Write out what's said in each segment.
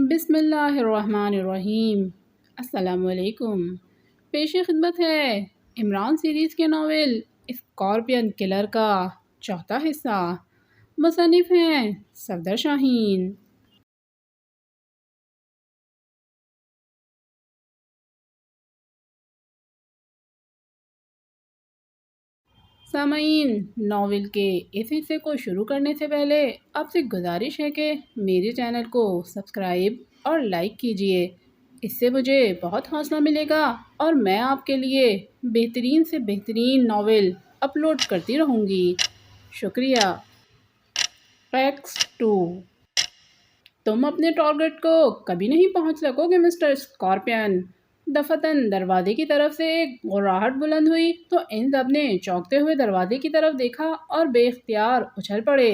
بسم اللہ الرحمن الرحیم۔ السلام علیکم۔ پیش خدمت ہے عمران سیریز کے ناول اسکارپین کلر کا چوتھا حصہ۔ مصنف ہیں صفدر شاہین۔ سامعین، ناول کے اس حصے کو شروع کرنے سے پہلے آپ سے گزارش ہے کہ میرے چینل کو سبسکرائب اور لائک کیجئے۔ اس سے مجھے بہت حوصلہ ملے گا اور میں آپ کے لیے بہترین سے بہترین ناول اپلوڈ کرتی رہوں گی۔ شکریہ۔ ٹیکسٹ 2۔ تم اپنے ٹارگٹ کو کبھی نہیں پہنچ سکو گے مسٹر اسکارپین۔ دفعتاً دروازے کی طرف سے ایک گھرراہٹ بلند ہوئی تو ان سب نے چونکتے ہوئے دروازے کی طرف دیکھا اور بے اختیار اچھل پڑے۔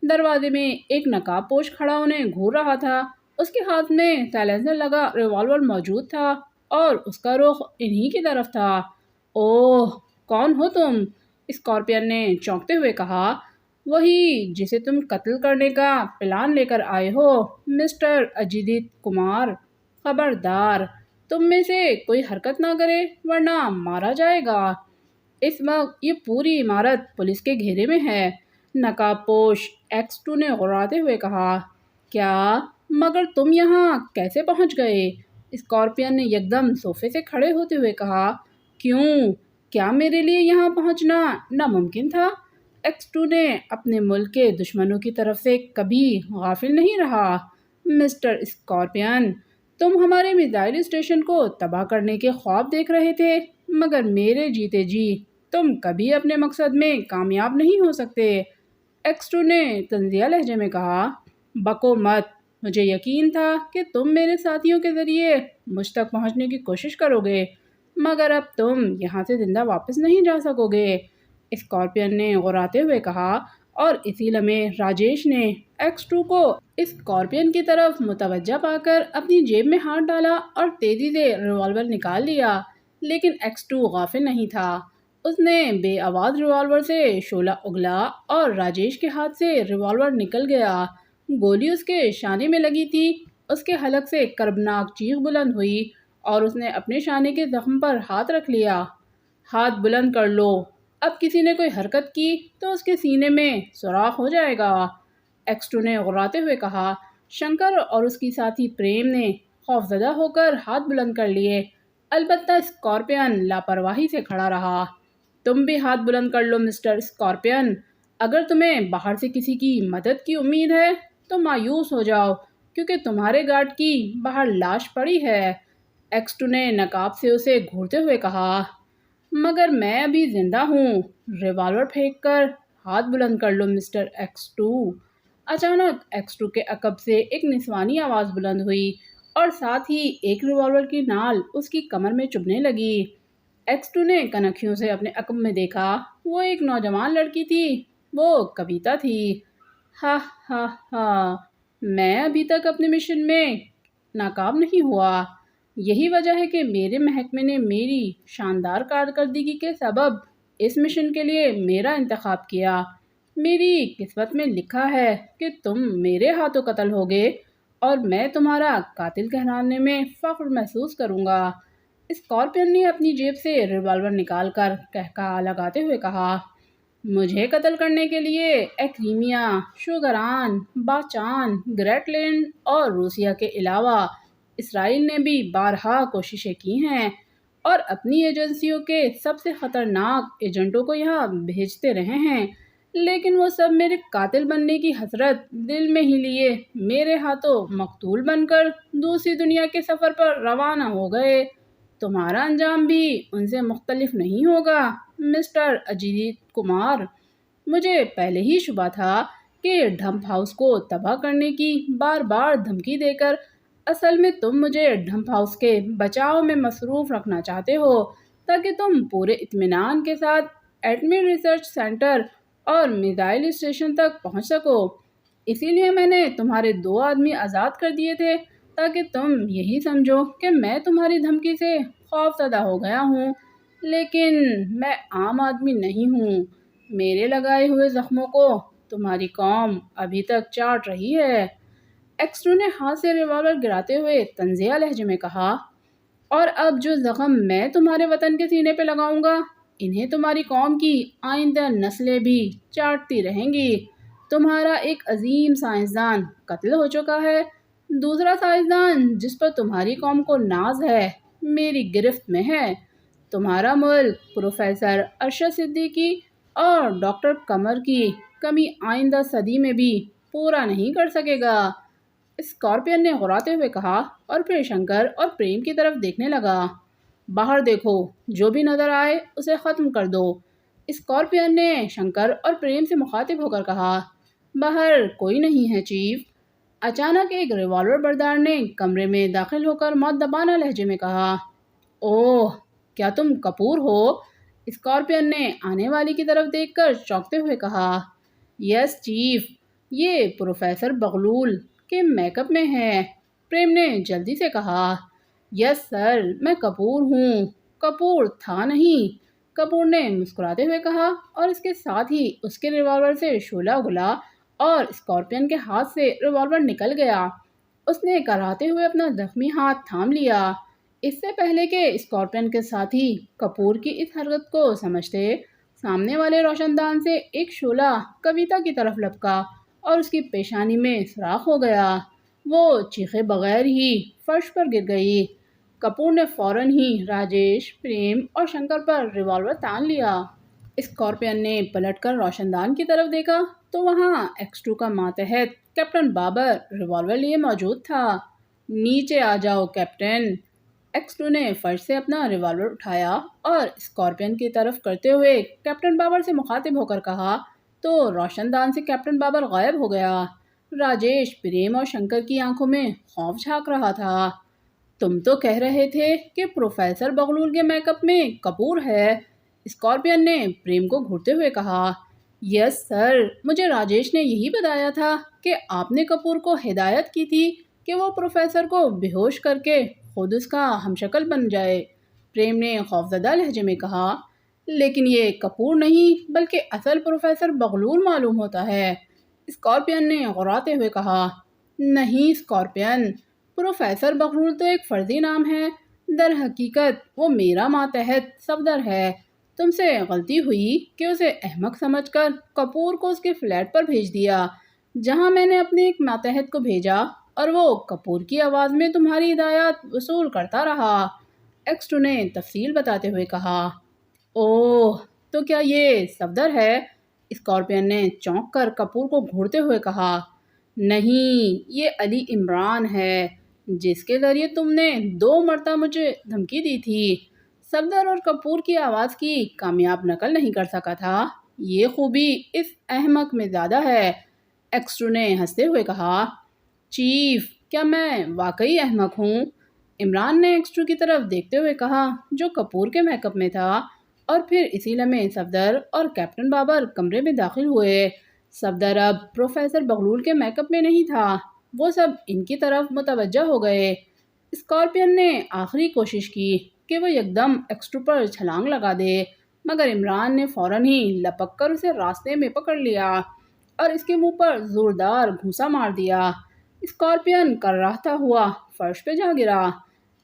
دروازے میں ایک نقاب پوش کھڑا انہیں گھور رہا تھا۔ اس کے ہاتھ میں سائلنسر لگا ریوالور موجود تھا اور اس کا رخ انہی کی طرف تھا۔ اوہ، کون ہو تم؟ اسکارپین نے چونکتے ہوئے کہا۔ وہی جسے تم قتل کرنے کا پلان لے کر آئے ہو مسٹر اجیت کمار۔ خبردار، تم میں سے کوئی حرکت نہ کرے ورنہ مارا جائے گا۔ اس وقت یہ پوری عمارت پولیس کے گھیرے میں ہے، نقاب پوش X2 نے غراتے ہوئے کہا۔ کیا؟ مگر تم یہاں کیسے پہنچ گئے؟ اسکارپین نے یکدم صوفے سے کھڑے ہوتے ہوئے کہا۔ کیوں؟ کیا میرے لیے یہاں پہنچنا ناممکن تھا؟ X2 نے اپنے ملک کے دشمنوں کی طرف سے کبھی غافل نہیں رہا۔ مسٹر اسکارپین، تم ہمارے میزائل اسٹیشن کو تباہ کرنے کے خواب دیکھ رہے تھے، مگر میرے جیتے جی تم کبھی اپنے مقصد میں کامیاب نہیں ہو سکتے۔ X2 نے طنزیہ لہجے میں کہا۔ بکو مت، مجھے یقین تھا کہ تم میرے ساتھیوں کے ذریعے مجھ تک پہنچنے کی کوشش کرو گے، مگر اب تم یہاں سے زندہ واپس نہیں جا سکو گے، اسکارپین نے غراتے ہوئے کہا۔ اور اسی لمحے راجیش نے X2 کو اسکارپین کی طرف متوجہ پا کر اپنی جیب میں ہاتھ ڈالا اور تیزی سے ریوالور نکال لیا، لیکن X2 غافل نہیں تھا۔ اس نے بے آواز ریوالور سے شعلہ اگلا اور راجیش کے ہاتھ سے ریوالور نکل گیا۔ گولی اس کے شانے میں لگی تھی۔ اس کے حلق سے کربناک چیخ بلند ہوئی اور اس نے اپنے شانے کے زخم پر ہاتھ رکھ لیا۔ ہاتھ بلند کر لو، اب کسی نے کوئی حرکت کی تو اس کے سینے میں سوراخ ہو جائے گا، X2 نے غراتے ہوئے کہا۔ شنکر اور اس کی ساتھی پریم نے خوفزدہ ہو کر ہاتھ بلند کر لیے، البتہ اسکارپین لاپرواہی سے کھڑا رہا۔ تم بھی ہاتھ بلند کر لو مسٹر اسکارپین۔ اگر تمہیں باہر سے کسی کی مدد کی امید ہے تو مایوس ہو جاؤ، کیونکہ تمہارے گارڈ کی باہر لاش پڑی ہے، X2 نے نقاب سے اسے گھورتے ہوئے کہا۔ مگر میں ابھی زندہ ہوں، ریوالور پھینک کر ہاتھ بلند کر لو مسٹر X2۔ اچانک X2 کے عقب سے ایک نسوانی آواز بلند ہوئی اور ساتھ ہی ایک ریوالور کی نال اس کی کمر میں چبھنے لگی۔ X2 نے کنکھیوں سے اپنے عقب میں دیکھا۔ وہ ایک نوجوان لڑکی تھی، وہ کویتا تھی۔ ہا ہا ہا، میں ابھی تک اپنے مشن میں ناکام نہیں ہوا۔ یہی وجہ ہے کہ میرے محکمے نے میری شاندار کارکردگی کے سبب اس مشن کے لیے میرا انتخاب کیا۔ میری قسمت میں لکھا ہے کہ تم میرے ہاتھوں قتل ہوگے اور میں تمہارا قاتل کہلانے میں فخر محسوس کروں گا۔ اسکارپین نے اپنی جیب سے ریوالور نکال کر قہقہا لگاتے ہوئے کہا۔ مجھے قتل کرنے کے لیے ایکریمیا، شوگران، باچان، گریٹ لینڈ اور روسیہ کے علاوہ اسرائیل نے بھی بارہا کوششیں کی ہیں اور اپنی ایجنسیوں کے سب سے خطرناک ایجنٹوں کو یہاں بھیجتے رہے ہیں، لیکن وہ سب میرے قاتل بننے کی حسرت دل میں ہی لیے میرے ہاتھوں مقتول بن کر دوسری دنیا کے سفر پر روانہ ہو گئے۔ تمہارا انجام بھی ان سے مختلف نہیں ہوگا مسٹر اجیت کمار۔ مجھے پہلے ہی شبہ تھا کہ ڈھمپ ہاؤس کو تباہ کرنے کی بار بار دھمکی دے کر اصل میں تم مجھے ڈھمپ ہاؤس کے بچاؤ میں مصروف رکھنا چاہتے ہو تاکہ تم پورے اطمینان کے ساتھ ایٹمی ریسرچ سینٹر اور میزائل اسٹیشن تک پہنچ سکو۔ اسی لیے میں نے تمہارے 2 آدمی آزاد کر دیے تھے تاکہ تم یہی سمجھو کہ میں تمہاری دھمکی سے خوف زدہ ہو گیا ہوں، لیکن میں عام آدمی نہیں ہوں۔ میرے لگائے ہوئے زخموں کو تمہاری قوم ابھی تک چاٹ رہی ہے۔ ایکسٹرو نے ہاتھ سے ریوالور گراتے ہوئے طنزیہ لہجے میں کہا، اور اب جو زخم میں تمہارے وطن کے سینے پہ لگاؤں گا انہیں تمہاری قوم کی آئندہ نسلیں بھی چاٹتی رہیں گی۔ تمہارا ایک عظیم سائنسدان قتل ہو چکا ہے، دوسرا سائنسدان جس پر تمہاری قوم کو ناز ہے میری گرفت میں ہے۔ تمہارا ملک پروفیسر ارشد صدیقی اور ڈاکٹر قمر کی کمی آئندہ صدی میں بھی پورا نہیں کر سکے گا۔ اسکارپین نے غراتے ہوئے کہا اور پھر شنکر اور پریم کی طرف دیکھنے لگا۔ باہر دیکھو، جو بھی نظر آئے اسے ختم کر دو۔ اسکارپین نے شنکر اور پریم سے مخاطب ہو کر کہا۔ باہر کوئی نہیں ہے چیف۔ اچانک ایک ریوالور بردار نے کمرے میں داخل ہو کر مؤدبانہ لہجے میں کہا۔ اوہ، کیا تم کپور ہو؟ اسکارپین نے آنے والی کی طرف دیکھ کر چونکتے ہوئے کہا۔ یس چیف، یہ پروفیسر بغلول کے میک اپ میں ہے، پریم نے جلدی سے کہا۔ یس سر، میں کپور ہوں۔ کپور تھا نہیں، کپور نے مسکراتے ہوئے کہا اور اس کے ساتھ ہی اس کے ریوالور سے شعلہ اگلا اور اسکارپین کے ہاتھ سے ریوالور نکل گیا۔ اس نے کراہتے ہوئے اپنا زخمی ہاتھ تھام لیا۔ اس سے پہلے کہ اسکارپین کے ساتھی کپور کی اس حرکت کو سمجھتے، سامنے والے روشن دان سے ایک شعلہ کویتا کی طرف لپکا اور اس کی پیشانی میں سوراخ ہو گیا۔ وہ چیخے بغیر ہی فرش پر گر گئی۔ کپور نے فوراً ہی راجیش، پریم اور شنکر پر ریوالور تان لیا۔ اسکارپین نے پلٹ کر روشن دان کی طرف دیکھا تو وہاں ایکسٹرو کا ماتحت کیپٹن بابر ریوالور لیے موجود تھا۔ نیچے آ جاؤ کیپٹن۔ ایکسٹرو نے فرش سے اپنا ریوالور اٹھایا اور اسکارپین کی طرف کرتے ہوئے کیپٹن بابر سے مخاطب ہو کر کہا تو روشن دان سے کیپٹن بابر غائب ہو گیا۔ راجیش، پریم اور شنکر کی آنکھوں میں خوف جھانک رہا تھا۔ تم تو کہہ رہے تھے کہ پروفیسر بغلول کے میک اپ میں کپور ہے، اسکارپین نے پریم کو گھورتے ہوئے کہا۔ یس سر، مجھے راجیش نے یہی بتایا تھا کہ آپ نے کپور کو ہدایت کی تھی کہ وہ پروفیسر کو بے ہوش کر کے خود اس کا ہمشکل بن جائے، پریم نے خوفزدہ لہجے میں کہا۔ لیکن یہ کپور نہیں بلکہ اصل پروفیسر بغلول معلوم ہوتا ہے، اسکارپین نے غراتے ہوئے کہا۔ نہیں اسکارپین، پروفیسر بغلول تو ایک فرضی نام ہے، در حقیقت وہ میرا ماتحت صفدر ہے۔ تم سے غلطی ہوئی کہ اسے احمق سمجھ کر کپور کو اس کے فلیٹ پر بھیج دیا، جہاں میں نے اپنے ایک ماتحت کو بھیجا اور وہ کپور کی آواز میں تمہاری ہدایات وصول کرتا رہا، ایکسٹرو نے تفصیل بتاتے ہوئے کہا۔ اوہ، تو کیا یہ صفدر ہے؟ اسکارپین نے چونک کر کپور کو گھورتے ہوئے کہا۔ نہیں، یہ علی عمران ہے، جس کے ذریعے تم نے 2 مرتبہ مجھے دھمکی دی تھی۔ صفدر اور کپور کی آواز کی کامیاب نقل نہیں کر سکا تھا، یہ خوبی اس احمق میں زیادہ ہے، ایکسٹرو نے ہنستے ہوئے کہا۔ چیف، کیا میں واقعی احمق ہوں؟ عمران نے ایکسٹرو کی طرف دیکھتے ہوئے کہا جو کپور کے میک اپ میں تھا، اور پھر اسی لمحے صفدر اور کیپٹن بابر کمرے میں داخل ہوئے۔ صفدر اب پروفیسر بغلول کے میک اپ میں نہیں تھا، وہ سب ان کی طرف متوجہ ہو گئے۔ اسکارپین نے آخری کوشش کی کہ وہ یکدم ایکسٹرو پر چھلانگ لگا دے، مگر عمران نے فوراً ہی لپک کر اسے راستے میں پکڑ لیا اور اس کے منہ پر زوردار گھونسا مار دیا۔ اسکارپین کرراہتا ہوا فرش پہ جا گرا۔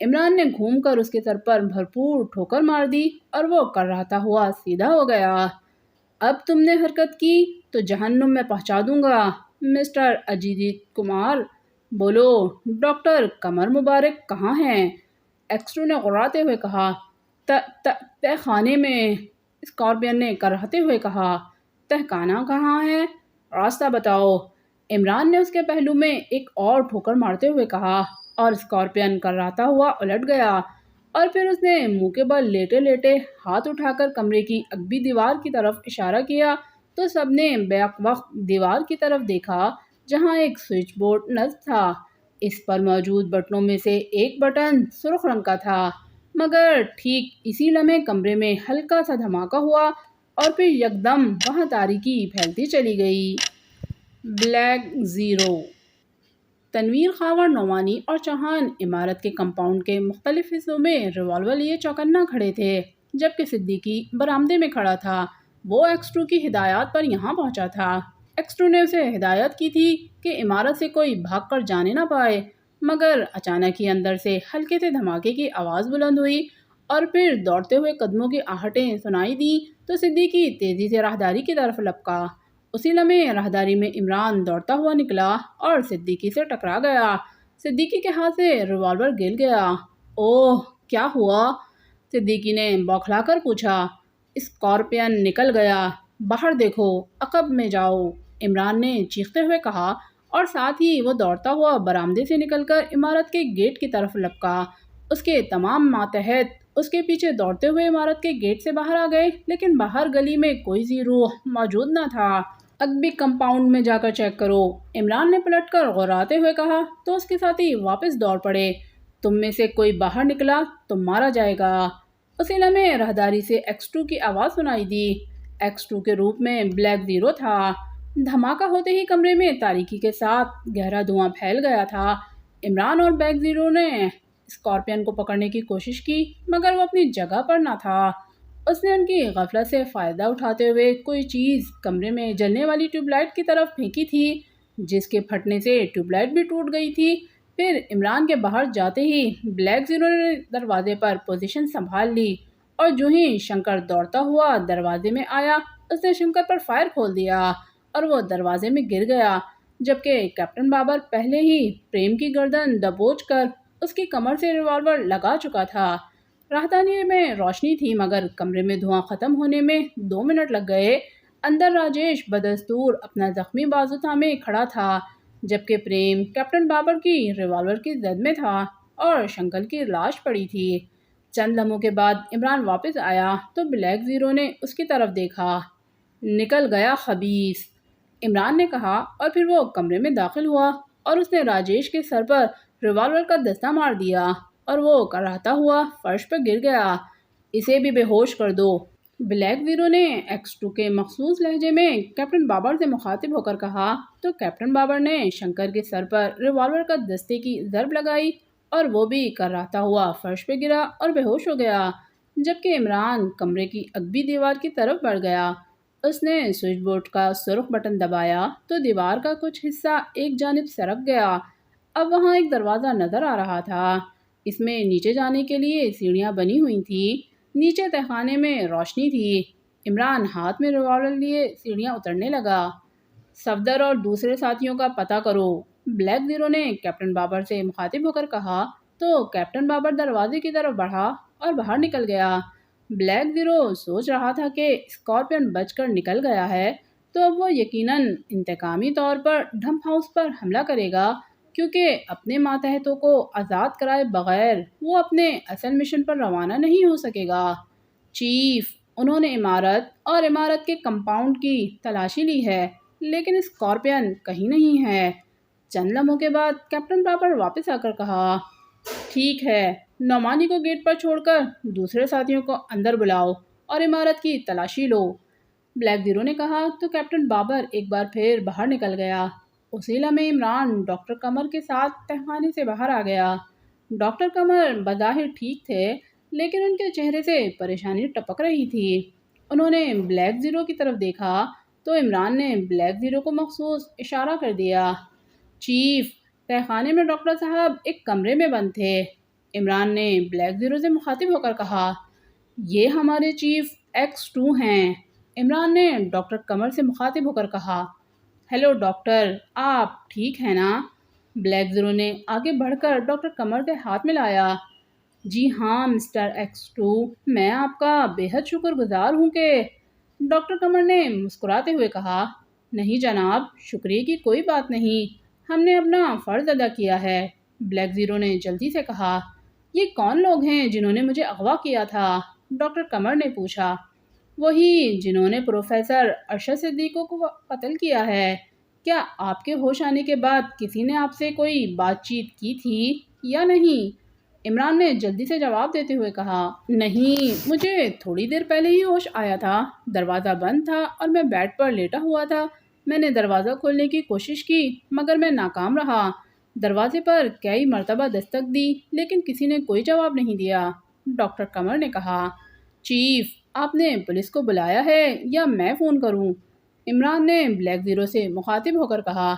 عمران نے گھوم کر اس کے سر پر بھرپور ٹھوکر مار دی اور وہ کرراہتا ہوا سیدھا ہو گیا۔ اب تم نے حرکت کی تو جہنم میں پہنچا دوں گا، مسٹر اجیت کمار۔ بولو، ڈاکٹر قمر مبارک کہاں ہیں؟ ایکسٹرو نے غراتے ہوئے کہا۔ تہ خانے میں، اسکارپین نے کرہتے ہوئے کہا۔ تہخانہ کہاں ہے؟ راستہ بتاؤ، عمران نے اس کے پہلو میں ایک اور ٹھوکر مارتے ہوئے کہا، اور اسکارپین کرہتا ہوا الٹ گیا اور پھر اس نے منہ کے بل لیٹے لیٹے ہاتھ اٹھا کر کمرے کی اگبی دیوار کی طرف اشارہ کیا تو سب نے بیک وقت دیوار کی طرف دیکھا جہاں ایک سوئچ بورڈ نصب تھا۔ اس پر موجود بٹنوں میں سے ایک بٹن سرخ رنگ کا تھا، مگر ٹھیک اسی لمحے کمرے میں ہلکا سا دھماکہ ہوا اور پھر یکدم وہاں تاریکی پھیلتی چلی گئی۔ Black zero. تنویر، خاور، نعمانی اور چوہان عمارت کے کمپاؤنڈ کے مختلف حصوں میں ریوالور لیے چوکنا کھڑے تھے، جبکہ صدیقی برآمدے میں کھڑا تھا۔ وہ ایکسٹرو کی ہدایات پر یہاں پہنچا تھا۔ ایکسٹرو نے اسے ہدایت کی تھی کہ عمارت سے کوئی بھاگ کر جانے نہ پائے، مگر اچانک ہی اندر سے ہلکے سے دھماکے کی آواز بلند ہوئی اور پھر دوڑتے ہوئے قدموں کی آہٹیں سنائی دیں تو صدیقی تیزی سے راہداری کی طرف لپکا۔ اسی لمحے راہداری میں عمران دوڑتا ہوا نکلا اور صدیقی سے ٹکرا گیا۔ صدیقی کے ہاتھ سے ریوالور گر گیا۔ اوہ، کیا ہوا؟ صدیقی نے بوکھلا کر پوچھا۔ اسکارپین نکل گیا، باہر دیکھو، عقب میں جاؤ، عمران نے چیختے ہوئے کہا اور ساتھ ہی وہ دوڑتا ہوا برآمدے سے نکل کر عمارت کے گیٹ کی طرف لپکا۔ اس کے تمام ماتحت اس کے پیچھے دوڑتے ہوئے عمارت کے گیٹ سے باہر آ گئے، لیکن باہر گلی میں کوئی ذی روح موجود نہ تھا۔ اگبی کمپاؤنڈ میں جا کر چیک کرو، عمران نے پلٹ کر غراتے ہوئے کہا تو اس کے ساتھی واپس دوڑ پڑے۔ تم میں سے کوئی باہر نکلا تو مارا جائے گا۔ اسی لمحے راہداری سے ایکس 2 کی آواز سنائی دی۔ ایکس 2 کے روپ میں بلیک زیرو تھا۔ دھماکہ ہوتے ہی کمرے میں تاریکی کے ساتھ گہرا دھواں پھیل گیا تھا۔ عمران اور بلیک زیرو نے اسکارپین کو پکڑنے کی کوشش کی، مگر وہ اپنی جگہ پر نہ تھا۔ اس نے ان کی غفلت سے فائدہ اٹھاتے ہوئے کوئی چیز کمرے میں جلنے والی ٹیوب لائٹ کی طرف پھینکی تھی، جس کے پھٹنے سے ٹیوب لائٹ بھی ٹوٹ گئی تھی۔ پھر عمران کے باہر جاتے ہی بلیک زیرو نے دروازے پر پوزیشن سنبھال لی اور جو ہی شنکر دوڑتا ہوا دروازے میں آیا، اس نے شنکر پر فائر کھول دیا اور وہ دروازے میں گر گیا، جبکہ کیپٹن بابر پہلے ہی پریم کی گردن دبوچ کر اس کی کمر سے ریوالور لگا چکا تھا۔ راہداری میں روشنی تھی، مگر کمرے میں دھواں ختم ہونے میں 2 منٹ لگ گئے۔ اندر راجیش بدستور اپنا زخمی بازو تھامے کھڑا تھا، جبکہ پریم کیپٹن بابر کی ریوالور کی زد میں تھا اور شنکر کی لاش پڑی تھی۔ چند لمحوں کے بعد عمران واپس آیا تو بلیک زیرو نے اس کی طرف دیکھا۔ نکل گیا خبیث، عمران نے کہا اور پھر وہ کمرے میں داخل ہوا اور اس نے راجیش کے سر پر ریوالور کا دستہ مار دیا اور وہ کراہتا ہوا فرش پر گر گیا۔ اسے بھی بے ہوش کر دو، بلیک زیرو نے ایکس 2 کے مخصوص لہجے میں کیپٹن بابر سے مخاطب ہو کر کہا تو کیپٹن بابر نے شنکر کے سر پر ریوالور کا دستے کی ضرب لگائی اور وہ بھی کراہتا ہوا فرش پہ گرا اور بے ہوش ہو گیا، جبکہ عمران کمرے کی اگبی دیوار کی طرف بڑھ گیا۔ اس نے سوئچ بورڈ کا سرخ بٹن دبایا تو دیوار کا کچھ حصہ ایک جانب سرک گیا۔ اب وہاں ایک دروازہ نظر آ رہا تھا۔ اس میں نیچے جانے کے لیے سیڑھیاں بنی ہوئی تھیں۔ نیچے تہخانے میں روشنی تھی۔ عمران ہاتھ میں ریوالور لیے سیڑھیاں اترنے لگا۔ صفدر اور دوسرے ساتھیوں کا پتہ کرو، بلیک زیرو نے کیپٹن بابر سے مخاطب ہو کر کہا تو کیپٹن بابر دروازے کی طرف بڑھا اور باہر نکل گیا۔ بلیک زیرو سوچ رہا تھا کہ اسکارپین بچ کر نکل گیا ہے تو اب وہ یقیناً انتقامی طور پر ڈمپ ہاؤس پر حملہ کرے گا، کیونکہ اپنے ماتحتوں کو آزاد کرائے بغیر وہ اپنے اصل مشن پر روانہ نہیں ہو سکے گا۔ چیف، انہوں نے عمارت اور عمارت کے کمپاؤنڈ کی تلاشی لی ہے، لیکن اسکارپین کہیں نہیں ہے۔ چند لمحوں کے بعد کیپٹن بابر واپس آ کر کہا، ٹھیک ہے، نعمانی کو گیٹ پر چھوڑ کر دوسرے ساتھیوں کو اندر بلاؤ اور عمارت کی تلاشی لو۔ بلیک زیرو نے کہا تو کیپٹن بابر ایک بار پھر باہر نکل گیا۔ اسی لمحے عمران ڈاکٹر قمر کے ساتھ تہخانے سے باہر آ گیا۔ ڈاکٹر قمر بظاہر ٹھیک تھے، لیکن ان کے چہرے سے پریشانی ٹپک رہی تھی۔ انہوں نے بلیک زیرو کی طرف دیکھا تو عمران نے بلیک زیرو کو مخصوص اشارہ کر دیا۔ چیف، تہخانے میں ڈاکٹر صاحب ایک کمرے میں بند تھے، عمران نے بلیک زیرو سے مخاطب ہو کر کہا۔ یہ ہمارے چیف ایکس 2 ہیں، عمران نے ڈاکٹر قمر سے مخاطب ہو کر کہا۔ ہیلو ڈاکٹر، آپ ٹھیک ہیں نا؟ بلیک زیرو نے آگے بڑھ کر ڈاکٹر قمر سے ہاتھ ملایا۔ جی ہاں مسٹر ایکس 2، میں آپ کا بے حد شکر گزار ہوں کہ… ڈاکٹر قمر نے مسکراتے ہوئے کہا، نہیں جناب، شکریہ کی کوئی بات نہیں، ہم نے اپنا فرض ادا کیا ہے۔ بلیک زیرو نے جلدی سے کہا، یہ کون لوگ ہیں جنہوں نے مجھے اغوا کیا تھا؟ ڈاکٹر قمر نے پوچھا۔ وہی جنہوں نے پروفیسر ارشد صدیقی کو قتل کیا ہے۔ کیا آپ کے ہوش آنے کے بعد کسی نے آپ سے کوئی بات چیت کی تھی یا نہیں؟ عمران نے جلدی سے جواب دیتے ہوئے کہا، نہیں، مجھے تھوڑی دیر پہلے ہی ہوش آیا تھا، دروازہ بند تھا اور میں بیڈ پر لیٹا ہوا تھا۔ میں نے دروازہ کھولنے کی کوشش کی مگر میں ناکام رہا۔ دروازے پر کئی مرتبہ دستک دی لیکن کسی نے کوئی جواب نہیں دیا۔ ڈاکٹر قمر نے کہا، چیف، آپ نے پولیس کو بلایا ہے یا میں فون کروں؟ عمران نے بلیک زیرو سے مخاطب ہو کر کہا۔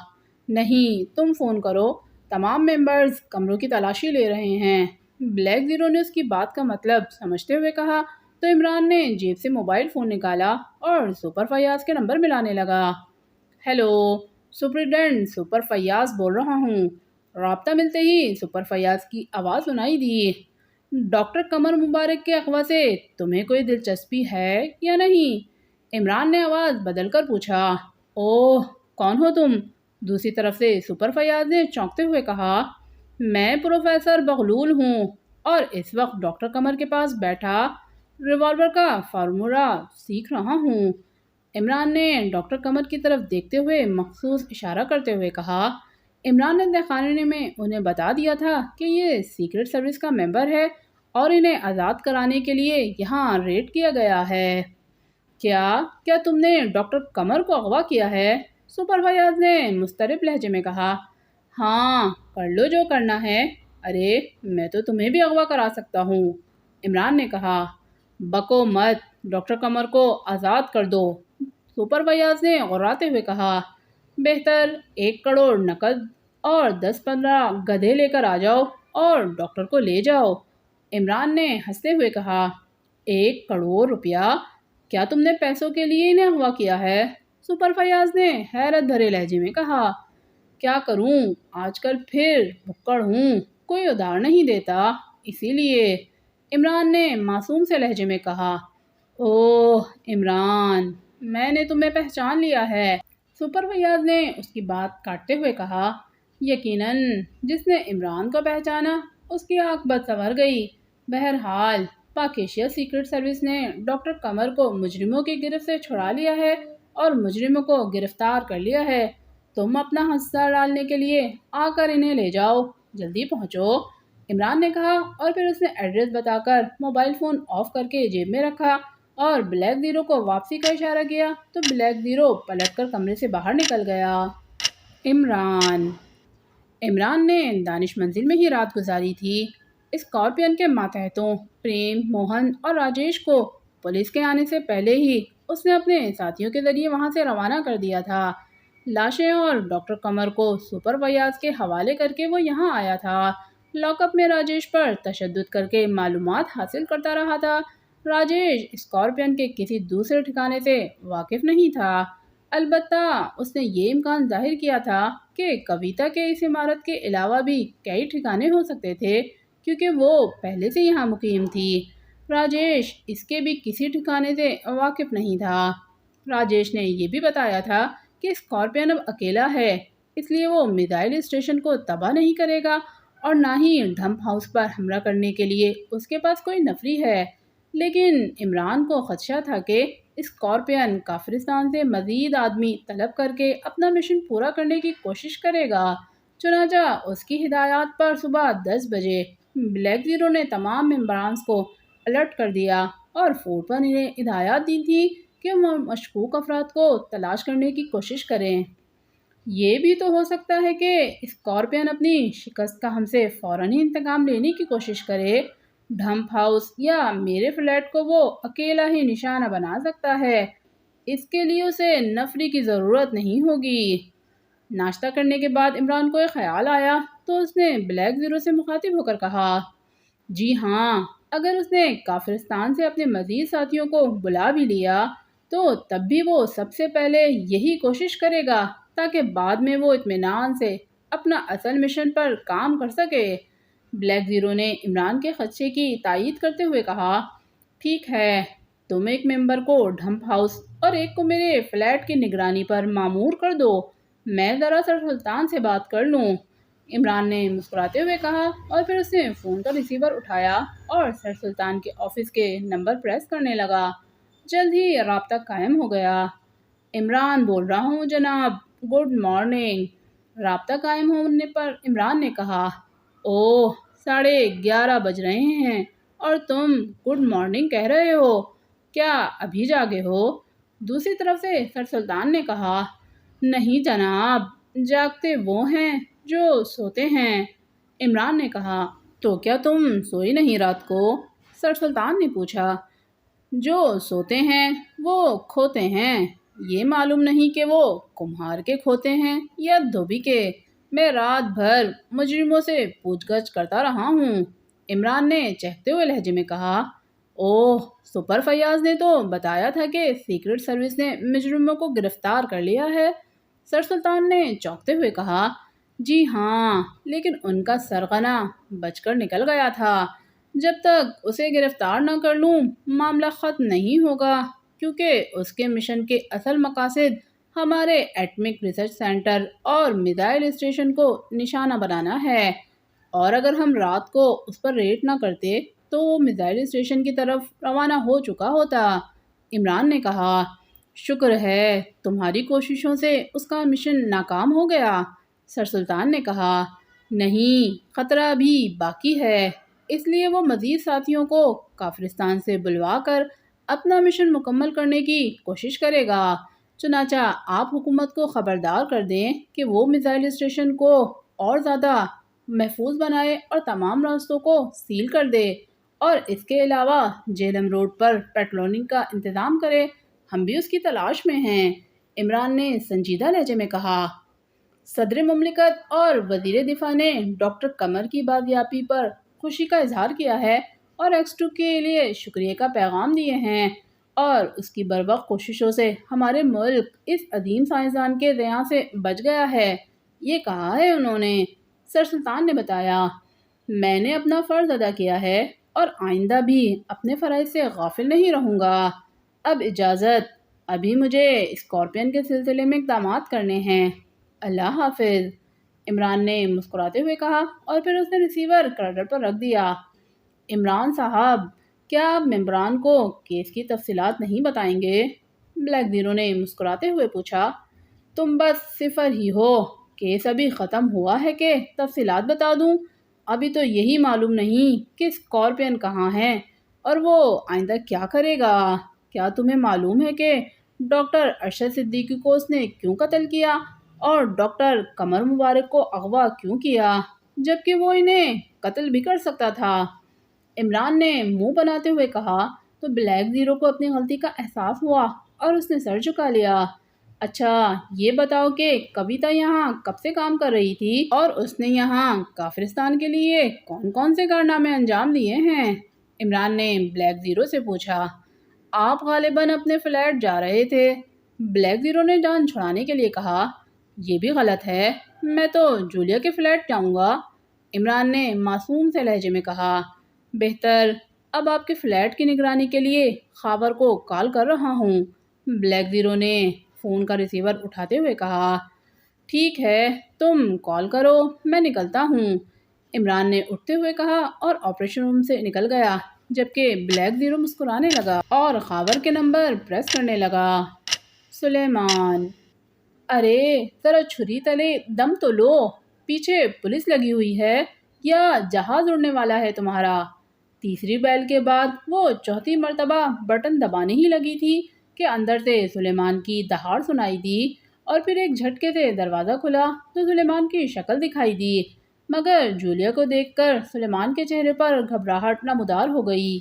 نہیں، تم فون کرو، تمام ممبرز کمروں کی تلاشی لے رہے ہیں۔ بلیک زیرو نے اس کی بات کا مطلب سمجھتے ہوئے کہا تو عمران نے جیب سے موبائل فون نکالا اور سپر فیاض کے نمبر ملانے لگا۔ ہیلو، سپرنٹینڈنٹ سپر فیاض بول رہا ہوں۔ رابطہ ملتے ہی سپر فیاض کی آواز سنائی دی۔ ڈاکٹر قمر مبارک کے اغوا سے تمہیں کوئی دلچسپی ہے یا نہیں؟ عمران نے آواز بدل کر پوچھا۔ اوہ، کون ہو تم؟ دوسری طرف سے سپر فیاض نے چونکتے ہوئے کہا۔ میں پروفیسر بغلول ہوں اور اس وقت ڈاکٹر قمر کے پاس بیٹھا ریوالور کا فارمولہ سیکھ رہا ہوں۔ عمران نے ڈاکٹر قمر کی طرف دیکھتے ہوئے مخصوص اشارہ کرتے ہوئے کہا۔ عمران نے دکھانے میں انہیں بتا دیا تھا کہ یہ سیکرٹ سروس کا ممبر ہے اور انہیں آزاد کرانے کے لیے یہاں ریڈ کیا گیا ہے۔ کیا تم نے ڈاکٹر قمر کو اغوا کیا ہے؟ سپر فیاض نے مضطرب لہجے میں کہا۔ ہاں، کر لو جو کرنا ہے۔ ارے، میں تو تمہیں بھی اغوا کرا سکتا ہوں، عمران نے کہا۔ بکو مت، ڈاکٹر قمر کو آزاد کر دو، سپر فیاض نے غراتے ہوئے کہا۔ بہتر 1 کروڑ نقد اور 10-15 گدھے لے کر آ جاؤ اور ڈاکٹر کو لے جاؤ، عمران نے ہنستے ہوئے کہا۔ 1 کروڑ روپیہ؟ کیا تم نے پیسوں کے لیے انہیں اغوا کیا ہے؟ سپر فیاض نے حیرت بھرے لہجے میں کہا۔ کیا کروں، آج کل پھر بھکڑ ہوں، کوئی ادھار نہیں دیتا، اسی لیے، عمران نے معصوم سے لہجے میں کہا۔ اوہ عمران، میں نے تمہیں پہچان لیا ہے، سپر فیاض نے اس کی بات کاٹتے ہوئے کہا۔ یقیناً جس نے عمران کو پہچانا اس کی آنکھ بد سنور گئی۔ بہرحال پاک ایشیا سیکرٹ سروس نے ڈاکٹر قمر کو مجرموں کی گرفت سے چھڑا لیا ہے اور مجرموں کو گرفتار کر لیا ہے۔ تم اپنا حصہ ڈالنے کے لیے آ کر انہیں لے جاؤ، جلدی پہنچو، عمران نے کہا اور پھر اس نے ایڈریس بتا کر موبائل فون آف کر کے جیب میں رکھا اور بلیک زیرو کو واپسی کا اشارہ کیا تو بلیک زیرو پلٹ کر کمرے سے باہر نکل گیا۔ عمران نے دانش منزل میں ہی رات گزاری تھی۔ اسکارپین کے ماتحتوں پریم، موہن اور راجیش کو پولیس کے آنے سے پہلے ہی اس نے اپنے ساتھیوں کے ذریعے وہاں سے روانہ کر دیا تھا۔ لاشیں اور ڈاکٹر قمر کو سپر فیاض کے حوالے کر کے وہ یہاں آیا تھا۔ لاک اپ میں راجیش پر تشدد کر کے معلومات حاصل کرتا رہا تھا۔ راجیش اسکارپین کے کسی دوسرے ٹھکانے سے واقف نہیں تھا، البتہ اس نے یہ امکان ظاہر کیا تھا کہ کویتا کے اس عمارت کے علاوہ بھی کئی ٹھکانے ہو سکتے تھے کیونکہ وہ پہلے سے یہاں مقیم تھی۔ راجیش اس کے بھی کسی ٹھکانے سے واقف نہیں تھا۔ راجیش نے یہ بھی بتایا تھا کہ اسکارپین اب اکیلا ہے، اس لیے وہ میزائل اسٹیشن کو تباہ نہیں کرے گا اور نہ ہی ڈھمپ ہاؤس پر حملہ کرنے کے لیے اس کے پاس کوئی نفری ہے۔ لیکن عمران کو خدشہ تھا کہ اسکارپین کافرستان سے مزید آدمی طلب کر کے اپنا مشن پورا کرنے کی کوشش کرے گا۔ چنانچہ اس کی ہدایات پر صبح 10 بجے بلیک زیرو نے تمام ممبرانز کو الرٹ کر دیا اور فورٹ پر انہیں ہدایات دی تھی کہ وہ مشکوک افراد کو تلاش کرنے کی کوشش کریں۔ یہ بھی تو ہو سکتا ہے کہ اسکارپین اپنی شکست کا ہم سے فوراً ہی انتقام لینے کی کوشش کرے۔ ڈھمپ ہاؤس یا میرے فلیٹ کو وہ اکیلا ہی نشانہ بنا سکتا ہے، اس کے لیے اسے نفری کی ضرورت نہیں ہوگی۔ ناشتہ کرنے کے بعد عمران کو ایک خیال آیا تو اس نے بلیک زیرو سے مخاطب ہو کر کہا۔ جی ہاں، اگر اس نے کافرستان سے اپنے مزید ساتھیوں کو بلا بھی لیا تو تب بھی وہ سب سے پہلے یہی کوشش کرے گا تاکہ بعد میں وہ اطمینان سے اپنا اصل مشن پر کام کر سکے۔ بلیک زیرو نے عمران کے خدشے کی تائید کرتے ہوئے کہا۔ ٹھیک ہے، تم ایک ممبر کو ڈھمپ ہاؤس اور ایک کو میرے فلیٹ کی نگرانی پر مامور کر دو، میں ذرا سر سلطان سے بات کر لوں، عمران نے مسکراتے ہوئے کہا اور پھر اس نے فون کا ریسیور اٹھایا اور سر سلطان کے آفس کے نمبر پریس کرنے لگا۔ جلد ہی رابطہ قائم ہو گیا۔ عمران بول رہا ہوں جناب، گڈ مارننگ، رابطہ قائم ہونے پر عمران نے کہا۔ اوہ، 11:30 بج رہے ہیں اور تم گڈ مارننگ کہہ رہے ہو، کیا ابھی جاگے ہو؟ دوسری طرف سے سر سلطان نے کہا۔ نہیں جناب، جاگتے وہ ہیں جو سوتے ہیں، عمران نے کہا۔ تو کیا تم سوئی نہیں رات کو؟ سر سلطان نے پوچھا۔ جو سوتے ہیں وہ کھوتے ہیں، یہ معلوم نہیں کہ وہ کمہار کے کھوتے ہیں یا دھوبی کے۔ میں رات بھر مجرموں سے پوچھ گچھ کرتا رہا ہوں۔ عمران نے چہکتے ہوئے لہجے میں کہا۔ اوہ، سپر فیاض نے تو بتایا تھا کہ سیکرٹ سروس نے مجرموں کو گرفتار کر لیا ہے۔ سر سلطان نے چونکتے ہوئے کہا۔ جی ہاں، لیکن ان کا سرغنہ بچ کر نکل گیا تھا۔ جب تک اسے گرفتار نہ کر لوں معاملہ ختم نہیں ہوگا، کیونکہ اس کے مشن کے اصل مقاصد ہمارے ایٹمک ریسرچ سینٹر اور میزائل اسٹیشن کو نشانہ بنانا ہے، اور اگر ہم رات کو اس پر ریڈ نہ کرتے تو وہ میزائل اسٹیشن کی طرف روانہ ہو چکا ہوتا۔ عمران نے کہا۔ شکر ہے تمہاری کوششوں سے اس کا مشن ناکام ہو گیا۔ سر سلطان نے کہا۔ نہیں، خطرہ بھی باقی ہے، اس لیے وہ مزید ساتھیوں کو کافرستان سے بلوا کر اپنا مشن مکمل کرنے کی کوشش کرے گا۔ چنانچہ آپ حکومت کو خبردار کر دیں کہ وہ میزائل اسٹیشن کو اور زیادہ محفوظ بنائے اور تمام راستوں کو سیل کر دے، اور اس کے علاوہ جہلم روڈ پر پیٹرولنگ کا انتظام کرے۔ ہم بھی اس کی تلاش میں ہیں۔ عمران نے سنجیدہ لہجے میں کہا۔ صدر مملکت اور وزیر دفاع نے ڈاکٹر قمر کی بازیابی پر خوشی کا اظہار کیا ہے اور ایکس-2 کے لیے شکریہ کا پیغام دیے ہیں، اور اس کی بروقت کوششوں سے ہمارے ملک اس عظیم سائنسدان کے ضیاع سے بچ گیا ہے، یہ کہا ہے انہوں نے۔ سر سلطان نے بتایا۔ میں نے اپنا فرض ادا کیا ہے اور آئندہ بھی اپنے فرائض سے غافل نہیں رہوں گا۔ اب اجازت، ابھی مجھے اسکارپین کے سلسلے میں اقدامات کرنے ہیں۔ اللہ حافظ، عمران نے مسکراتے ہوئے کہا، اور پھر اس نے ریسیور کردر پر رکھ دیا۔ عمران صاحب، کیا آپ ممبران کو کیس کی تفصیلات نہیں بتائیں گے؟ بلیک زیرو نے مسکراتے ہوئے پوچھا۔ تم بس صفر ہی ہو، کیس ابھی ختم ہوا ہے کہ تفصیلات بتا دوں؟ ابھی تو یہی معلوم نہیں کہ اسکارپین کہاں ہے اور وہ آئندہ کیا کرے گا۔ کیا تمہیں معلوم ہے کہ ڈاکٹر ارشد صدیقی کو اس نے کیوں قتل کیا اور ڈاکٹر قمر مبارک کو اغوا کیوں کیا، جبکہ وہ انہیں قتل بھی کر سکتا تھا؟ عمران نے منہ بناتے ہوئے کہا تو بلیک زیرو کو اپنی غلطی کا احساس ہوا اور اس نے سر جھکا لیا۔ اچھا، یہ بتاؤ کہ کویتا یہاں کب سے کام کر رہی تھی اور اس نے یہاں کافرستان کے لیے کون کون سے کارنامے انجام دیے ہیں؟ عمران نے بلیک زیرو سے پوچھا۔ آپ غالباً اپنے فلیٹ جا رہے تھے، بلیک زیرو نے جان چھڑانے کے لیے کہا۔ یہ بھی غلط ہے، میں تو جولیا کے فلیٹ جاؤں گا، عمران نے معصوم سے لہجے میں کہا۔ بہتر، اب آپ کے فلیٹ کی نگرانی کے لیے خاور کو کال کر رہا ہوں، بلیک زیرو نے فون کا ریسیور اٹھاتے ہوئے کہا۔ ٹھیک ہے، تم کال کرو، میں نکلتا ہوں، عمران نے اٹھتے ہوئے کہا اور آپریشن روم سے نکل گیا، جبکہ بلیک زیرو مسکرانے لگا اور خاور کے نمبر پریس کرنے لگا۔ سلیمان، ارے ذرا چھری تلے دم تو لو، پیچھے پولیس لگی ہوئی ہے یا جہاز اڑنے والا ہے تمہارا؟ تیسری بیل کے بعد وہ چوتھی مرتبہ بٹن دبانے ہی لگی تھی کہ اندر سے سلیمان کی دہاڑ سنائی دی، اور پھر ایک جھٹکے سے دروازہ کھلا تو سلیمان کی شکل دکھائی دی، مگر جولیا کو دیکھ کر سلیمان کے چہرے پر گھبراہٹ نمودار ہو گئی۔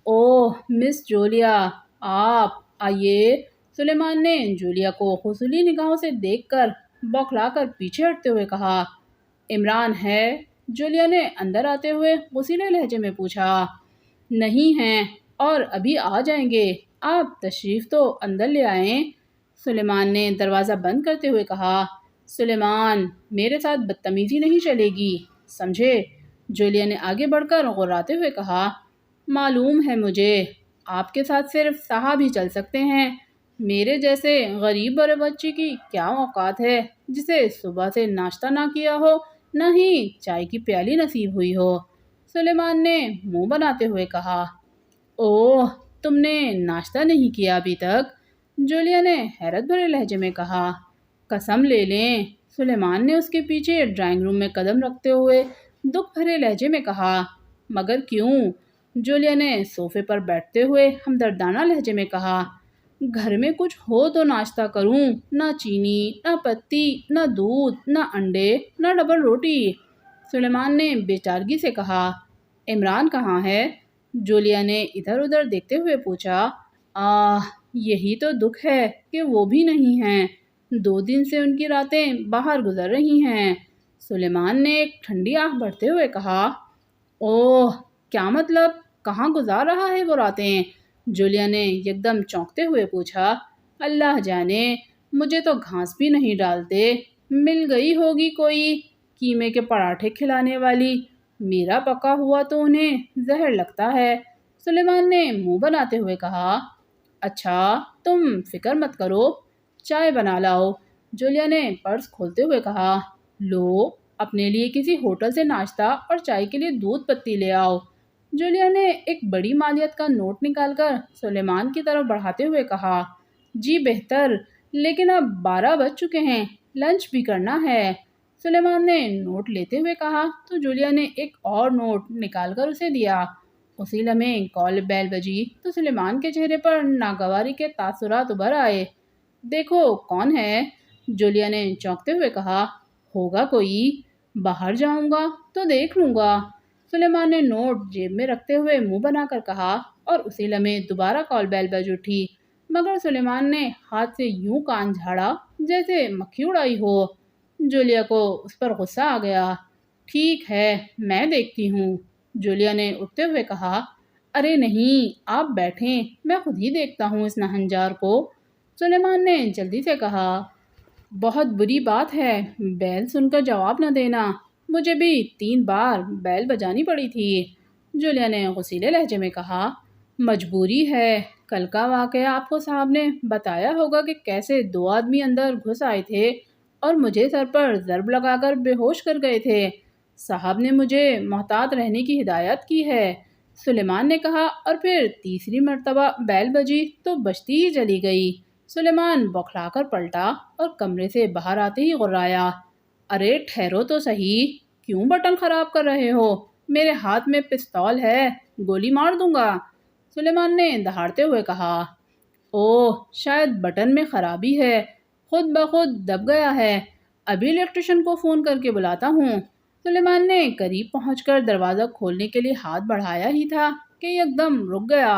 اوہ مس جولیا، آپ آئیے، سلیمان نے جولیا کو حوصلی نگاہوں سے دیکھ کر بوکھلا کر پیچھے ہٹتے ہوئے کہا۔ عمران ہے؟ جولیا نے اندر آتے ہوئے غصیلے لہجے میں پوچھا۔ نہیں ہیں، اور ابھی آ جائیں گے، آپ تشریف تو اندر لے آئیں، سلیمان نے دروازہ بند کرتے ہوئے کہا۔ سلیمان، میرے ساتھ بدتمیزی نہیں چلے گی، سمجھے؟ جولیا نے آگے بڑھ کر غراتے ہوئے کہا۔ معلوم ہے مجھے، آپ کے ساتھ صرف صاحب ہی چل سکتے ہیں، میرے جیسے غریب بڑے بچے کی کیا اوقات ہے جسے صبح سے ناشتہ نہ کیا ہو، نہ ہی چائے کی پیالی نصیب ہوئی ہو، سلیمان نے منہ بناتے ہوئے کہا۔ اوہ، تم نے ناشتہ نہیں کیا ابھی تک؟ جولیا نے حیرت بھرے لہجے میں کہا۔ قسم لے لیں، سلیمان نے اس کے پیچھے ڈرائنگ روم میں قدم رکھتے ہوئے دکھ بھرے لہجے میں کہا۔ مگر کیوں؟ جولیا نے صوفے پر بیٹھتے ہوئے ہمدردانہ لہجے میں کہا۔ گھر میں کچھ ہو تو ناشتہ کروں، نہ چینی، نہ پتی، نہ دودھ، نہ انڈے، نہ ڈبل روٹی، سلیمان نے بے چارگی سے کہا۔ عمران کہاں ہے؟ جولیا نے ادھر ادھر دیکھتے ہوئے پوچھا۔ یہی تو دکھ ہے کہ وہ بھی نہیں ہیں، 2 دن سے ان کی راتیں باہر گزر رہی ہیں۔ سلیمان نے ایک ٹھنڈی آنکھ بھرتے ہوئے کہا۔ اوہ، کیا مطلب؟ کہاں گزار رہا ہے وہ راتیں؟ جولیا نے یکدم چونکتے ہوئے پوچھا۔ اللہ جانے، مجھے تو گھاس بھی نہیں ڈالتے، مل گئی ہوگی کوئی قیمے کے پراٹھے کھلانے والی، میرا پکا ہوا تو انہیں زہر لگتا ہے۔ سلیمان نے منہ بناتے ہوئے کہا۔ اچھا، تم فکر مت کرو، چائے بنا لاؤ، جولیا نے پرس کھولتے ہوئے کہا۔ لو، اپنے لیے کسی ہوٹل سے ناشتہ اور چائے کے لیے دودھ پتی لے آؤ۔ جولیا نے ایک بڑی مالیت کا نوٹ نکال کر سلیمان کی طرف بڑھاتے ہوئے کہا۔ جی بہتر، لیکن اب 12 بج چکے ہیں، لنچ بھی کرنا ہے۔ سلیمان نے نوٹ لیتے ہوئے کہا تو جولیا نے ایک اور نوٹ نکال کر اسے دیا۔ اسی لمحے کال بیل بجی تو سلیمان کے چہرے پر ناگواری کے تاثرات ابھر آئے۔ دیکھو کون ہے؟ جولیا نے چونکتے ہوئے کہا۔ ہوگا کوئی، باہر جاؤں گا تو دیکھ لوں گا، سلیمان نے نوٹ جیب میں رکھتے ہوئے منہ بنا کر کہا، اور اسی لمحے دوبارہ کال بیل بج اٹھی، مگر سلیمان نے ہاتھ سے یوں کان جھاڑا جیسے مکھی اڑائی ہو۔ جولیا کو اس پر غصہ آ گیا۔ ٹھیک ہے، میں دیکھتی ہوں، جولیا نے اٹھتے ہوئے کہا۔ ارے نہیں، آپ بیٹھیں، میں خود ہی دیکھتا ہوں اس نہنجار کو، سلیمان نے جلدی سے کہا۔ بہت بری بات ہے، بیل سن کر جواب نہ دینا، مجھے بھی 3 بار بیل بجانی پڑی تھی، جولیا نے غصیلے لہجے میں کہا۔ مجبوری ہے، کل کا واقعہ آپ کو صاحب نے بتایا ہوگا کہ کیسے 2 آدمی اندر گھس آئے تھے اور مجھے سر پر ضرب لگا کر بے ہوش کر گئے تھے۔ صاحب نے مجھے محتاط رہنے کی ہدایت کی ہے، سلیمان نے کہا، اور پھر تیسری مرتبہ بیل بجی تو بجتی ہی چلی گئی۔ سلیمان بوکھلا کر پلٹا اور کمرے سے باہر آتے ہی غرایا۔ ارے ٹھہرو تو صحیح، کیوں بٹن خراب کر رہے ہو؟ میرے ہاتھ میں پستول ہے، گولی مار دوں گا، سلیمان نے دہاڑتے ہوئے کہا۔ اوہ، شاید بٹن میں خرابی ہے، خود بخود دب گیا ہے، ابھی الیکٹریشین کو فون کر کے بلاتا ہوں۔ سلیمان نے قریب پہنچ کر دروازہ کھولنے کے لیے ہاتھ بڑھایا ہی تھا کہ یکدم رک گیا۔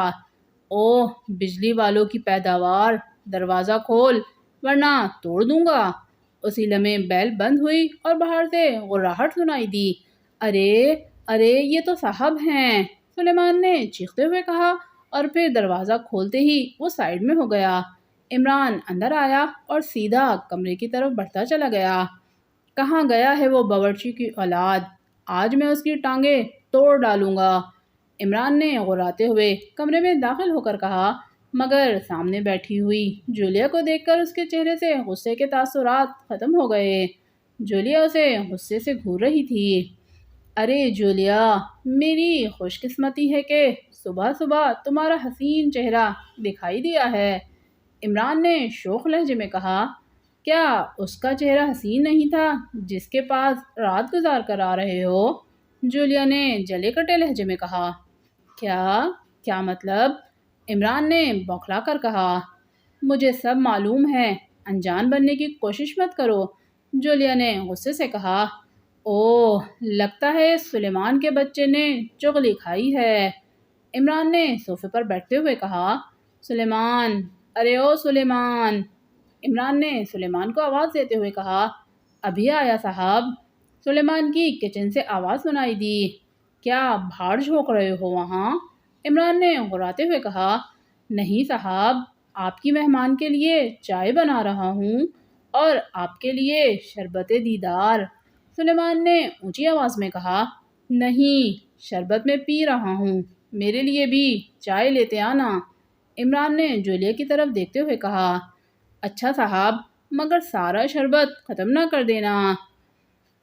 اوہ، بجلی والوں کی پیداوار، دروازہ کھول ورنہ توڑ دوں گا۔ اسی لمحے بیل بند ہوئی اور باہر سے غراہٹ سنائی دی۔ ارے ارے، یہ تو صاحب ہیں، سلیمان نے چیختے ہوئے کہا، اور پھر دروازہ کھولتے ہی وہ سائیڈ میں ہو گیا۔ عمران اندر آیا اور سیدھا کمرے کی طرف بڑھتا چلا گیا۔ کہاں گیا ہے وہ باورچی کی اولاد؟ آج میں اس کی ٹانگیں توڑ ڈالوں گا، عمران نے غراتے ہوئے کمرے میں داخل ہو کر کہا، مگر سامنے بیٹھی ہوئی جولیا کو دیکھ کر اس کے چہرے سے غصے کے تاثرات ختم ہو گئے۔ جولیا اسے غصے سے گھور رہی تھی۔ ارے جولیا، میری خوش قسمتی ہے کہ صبح صبح تمہارا حسین چہرہ دکھائی دیا ہے، عمران نے شوخ لہجے میں کہا۔ کیا اس کا چہرہ حسین نہیں تھا جس کے پاس رات گزار کر آ رہے ہو؟ جولیا نے جلے کٹے لہجے میں کہا۔ کیا مطلب؟ عمران نے بوکھلا کر کہا۔ مجھے سب معلوم ہے، انجان بننے کی کوشش مت کرو، جولیا نے غصے سے کہا۔ اوہ، لگتا ہے سلیمان کے بچے نے چغلی کھائی ہے، عمران نے صوفے پر بیٹھتے ہوئے کہا۔ سلیمان، ارے او سلیمان، عمران نے سلیمان کو آواز دیتے ہوئے کہا۔ ابھی آیا صاحب، سلیمان کی کچن سے آواز سنائی دی۔ کیا بھاڑ جھونک رہے ہو وہاں؟ عمران نے غراتے ہوئے کہا۔ نہیں صاحب، آپ کی مہمان کے لیے چائے بنا رہا ہوں اور آپ کے لیے شربت دیدار، سلیمان نے اونچی آواز میں کہا۔ نہیں، شربت میں پی رہا ہوں، میرے لیے بھی چائے لیتے آنا، عمران نے جولیا کی طرف دیکھتے ہوئے کہا۔ اچھا صاحب، مگر سارا شربت ختم نہ کر دینا،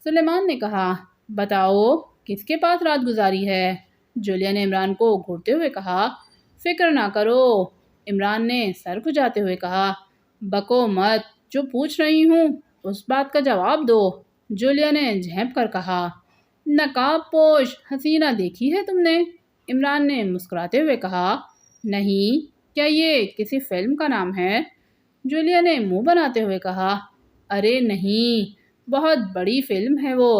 سلیمان نے کہا۔ بتاؤ، کس کے پاس رات گزاری ہے؟ جولیا نے عمران کو گھورتے ہوئے کہا۔ فکر نہ کرو، عمران نے سر کھجاتے ہوئے کہا۔ بکو مت، جو پوچھ رہی ہوں اس بات کا جواب دو، جولیا نے جھینپ کر کہا۔ نقاب پوش حسینہ دیکھی ہے تم نے؟ عمران نے مسکراتے ہوئے کہا۔ نہیں، کیا یہ کسی فلم کا نام ہے؟ جولیا نے منہ بناتے ہوئے کہا۔ ارے نہیں، بہت بڑی فلم ہے وہ،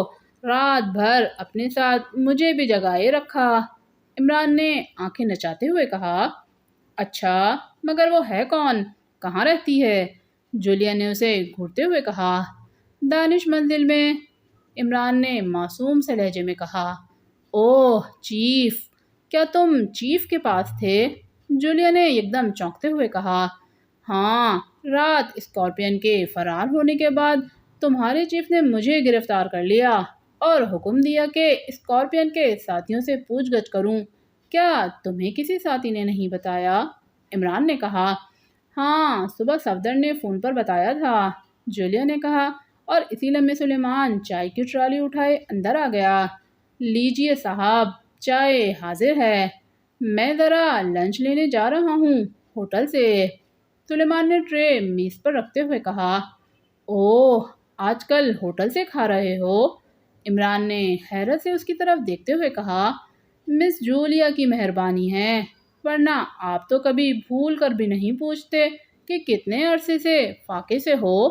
رات بھر اپنے ساتھ مجھے بھی جگائے رکھا، عمران نے آنکھیں نچاتے ہوئے کہا۔ اچھا، مگر وہ ہے کون؟ کہاں رہتی ہے؟ جولیا نے اسے گھورتے ہوئے کہا۔ دانش منزل میں، عمران نے معصوم سے لہجے میں کہا۔ اوہ چیف، کیا تم چیف کے پاس تھے؟ جولیا نے یکدم چونکتے ہوئے کہا۔ ہاں، رات اسکارپین کے فرار ہونے کے بعد تمہارے چیف نے مجھے گرفتار کر لیا اور حکم دیا کہ اسکارپین کے ساتھیوں سے پوچھ گچھ کروں۔ کیا تمہیں کسی ساتھی نے نہیں بتایا؟ عمران نے کہا۔ ہاں، صبح صفدر نے فون پر بتایا تھا، جولیا نے کہا، اور اسی لمحے سلیمان چائے کی ٹرالی اٹھائے اندر آ گیا۔ لیجئے صاحب، چائے حاضر ہے۔ میں ذرا لنچ لینے جا رہا ہوں ہوٹل سے، سلیمان نے ٹرے میز پر رکھتے ہوئے کہا۔ اوہ، آج کل ہوٹل سے کھا رہے ہو؟ عمران نے حیرت سے اس کی طرف دیکھتے ہوئے کہا۔ مس جولیا کی مہربانی ہے، ورنہ آپ تو کبھی بھول کر بھی نہیں پوچھتے کہ کتنے عرصے سے فاقے سے ہو۔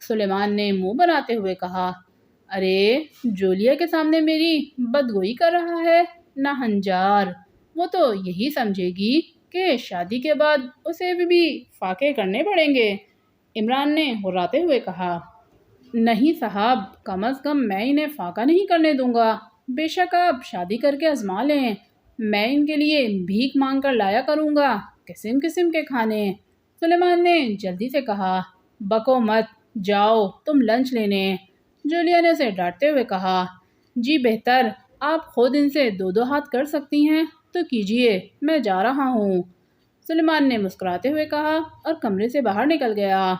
سلیمان نے منہ بناتے ہوئے کہا۔ ارے، جولیا کے سامنے میری بدگوئی کر رہا ہے، ناہنجار۔ وہ تو یہی سمجھے گی کہ شادی کے بعد اسے بھی فاقے کرنے پڑیں گے، عمران نے ہراتے ہوئے کہا۔ نہیں صاحب، کم از کم میں انہیں فاقہ نہیں کرنے دوں گا۔ بے شک آپ شادی کر کے آزما لیں، میں ان کے لیے بھیک مانگ کر لایا کروں گا قسم قسم کے کھانے، سلیمان نے جلدی سے کہا۔ بکو مت، جاؤ تم لنچ لینے، جولیا نے اسے ڈانٹتے ہوئے کہا۔ جی بہتر، آپ خود ان سے دو دو ہاتھ کر سکتی ہیں تو کیجیے، میں جا رہا ہوں، سلیمان نے مسکراتے ہوئے کہا اور کمرے سے باہر نکل گیا۔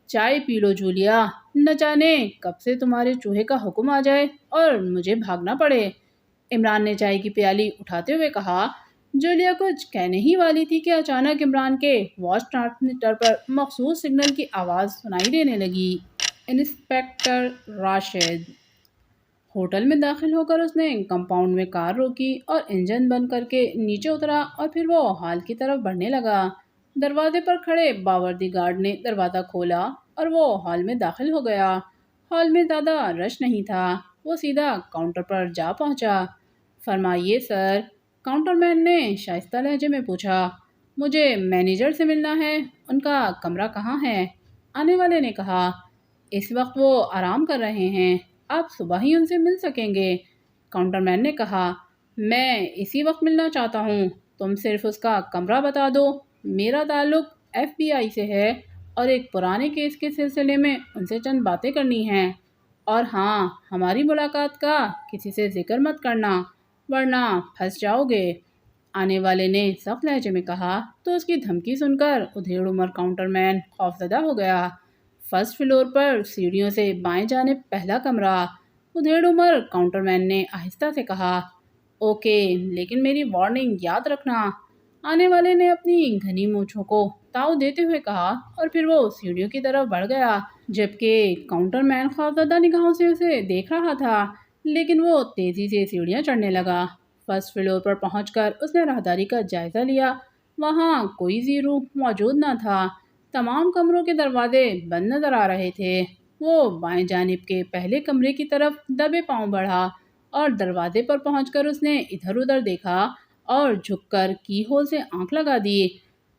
چائے پی لو جولیا، نہ جانے کب سے تمہارے چوہے کا حکم آ جائے اور مجھے بھاگنا پڑے، عمران نے چائے کی پیالی اٹھاتے ہوئے کہا۔ جولیا کچھ کہنے ہی والی تھی کہ اچانک عمران کے واچ ٹرانسمیٹر پر مخصوص سگنل کی آواز سنائی دینے لگی۔ انسپکٹر راشد۔ ہوٹل میں داخل ہو کر اس نے کمپاؤنڈ میں کار روکی اور انجن بند کر کے نیچے اترا اور پھر وہ ہال کی طرف بڑھنے لگا۔ دروازے پر کھڑے باوردی گارڈ نے دروازہ کھولا اور وہ ہال میں داخل ہو گیا۔ ہال میں زیادہ رش نہیں تھا، وہ سیدھا کاؤنٹر پر جا پہنچا۔ فرمائیے سر، کاؤنٹر مین نے شائستہ لہجے میں پوچھا۔ مجھے مینیجر سے ملنا ہے، ان کا کمرہ کہاں ہے؟ آنے والے نے کہا۔ اس وقت وہ آرام کر رہے ہیں، آپ صبح ہی ان سے مل سکیں گے، کاؤنٹر مین نے کہا۔ میں اسی وقت ملنا چاہتا ہوں، تم صرف اس کا کمرہ بتا دو، میرا تعلق ایف بی آئی سے ہے اور ایک پرانے کیس کے سلسلے میں ان سے چند باتیں کرنی ہیں، اور ہاں، ہماری ملاقات کا کسی سے ذکر مت کرنا ورنہ پھنس جاؤ گے، آنے والے نے سخت لہجے میں کہا۔ تو اس کی دھمکی سن کر ادھیڑ عمر کاؤنٹر مین خوفزدہ ہو گیا۔ فرسٹ فلور پر سیڑھیوں سے بائیں جانب پہلا کمرہ، ادھیڑ عمر کاؤنٹر مین نے آہستہ سے کہا۔ اوکے، لیکن میری وارننگ یاد رکھنا، آنے والے نے اپنی گھنی مونچھوں کو تاؤ دیتے ہوئے کہا اور پھر وہ سیڑھیوں کی طرف بڑھ گیا، جبکہ کاؤنٹر مین خوفزدہ نگاہوں سے اسے دیکھ رہا تھا، لیکن وہ تیزی سے سیڑھیاں چڑھنے لگا۔ فرسٹ فلور پر پہنچ کر اس نے راہداری کا جائزہ لیا، وہاں کوئی زیرو موجود نہ تھا، تمام کمروں کے دروازے بند نظر آ رہے تھے۔ وہ بائیں جانب کے پہلے کمرے کی طرف دبے پاؤں بڑھا اور دروازے پر پہنچ کر اس نے ادھر ادھر دیکھا اور جھک کر کی ہول سے آنکھ لگا دی۔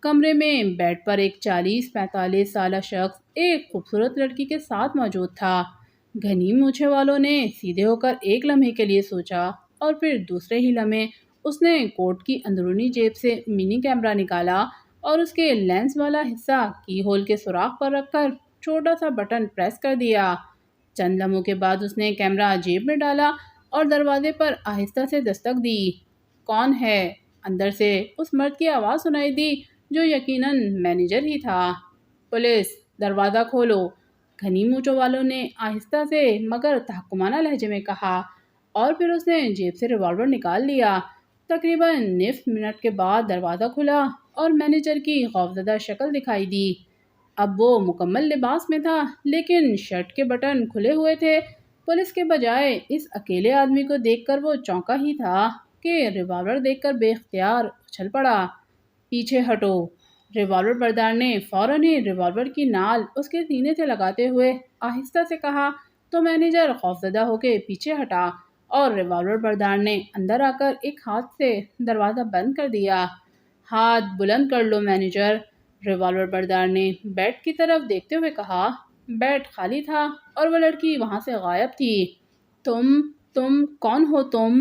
کمرے میں بیڈ پر ایک 40-45 سالہ شخص ایک خوبصورت لڑکی کے ساتھ موجود تھا۔ گھنی مونچھیں والوں نے سیدھے ہو کر ایک لمحے کے لیے سوچا اور پھر دوسرے ہی لمحے اس نے کوٹ کی اندرونی جیب سے منی کیمرہ نکالا اور اس کے لینس والا حصہ کی ہول کے سوراخ پر رکھ کر چھوٹا سا بٹن پریس کر دیا۔ چند لمحوں کے بعد اس نے کیمرہ جیب میں ڈالا اور دروازے پر آہستہ سے دستک دی۔ کون ہے؟ اندر سے اس مرد کی آواز سنائی دی جو یقیناً مینیجر ہی تھا۔ پولیس، دروازہ کھولو، گھنی مونچھوں والوں نے آہستہ سے مگر تحکمانہ لہجے میں کہا، اور پھر اس نے جیب سے ریوالور نکال لیا۔ تقریباً نصف منٹ کے بعد دروازہ کھلا اور مینیجر کی خوفزدہ شکل دکھائی دی۔ اب وہ مکمل لباس میں تھا لیکن شرٹ کے بٹن کھلے ہوئے تھے۔ پولیس کے بجائے اس اکیلے آدمی کو دیکھ کر وہ چونکا ہی تھا کہ ریوالور دیکھ کر بے اختیار اچھل پڑا۔ پیچھے ہٹو، ریوالور بردار نے فوراً ہی ریوالور کی نال اس کے سینے سے لگاتے ہوئے آہستہ سے کہا، تو مینیجر خوفزدہ ہو کے پیچھے ہٹا اور ریوالور بردار نے اندر آ کر ایک ہاتھ سے دروازہ بند کر دیا۔ ہاتھ بلند کر لو مینیجر، ریوالور بردار نے بیڈ کی طرف دیکھتے ہوئے کہا۔ بیڈ خالی تھا اور وہ لڑکی وہاں سے غائب تھی۔ تم کون ہو تم؟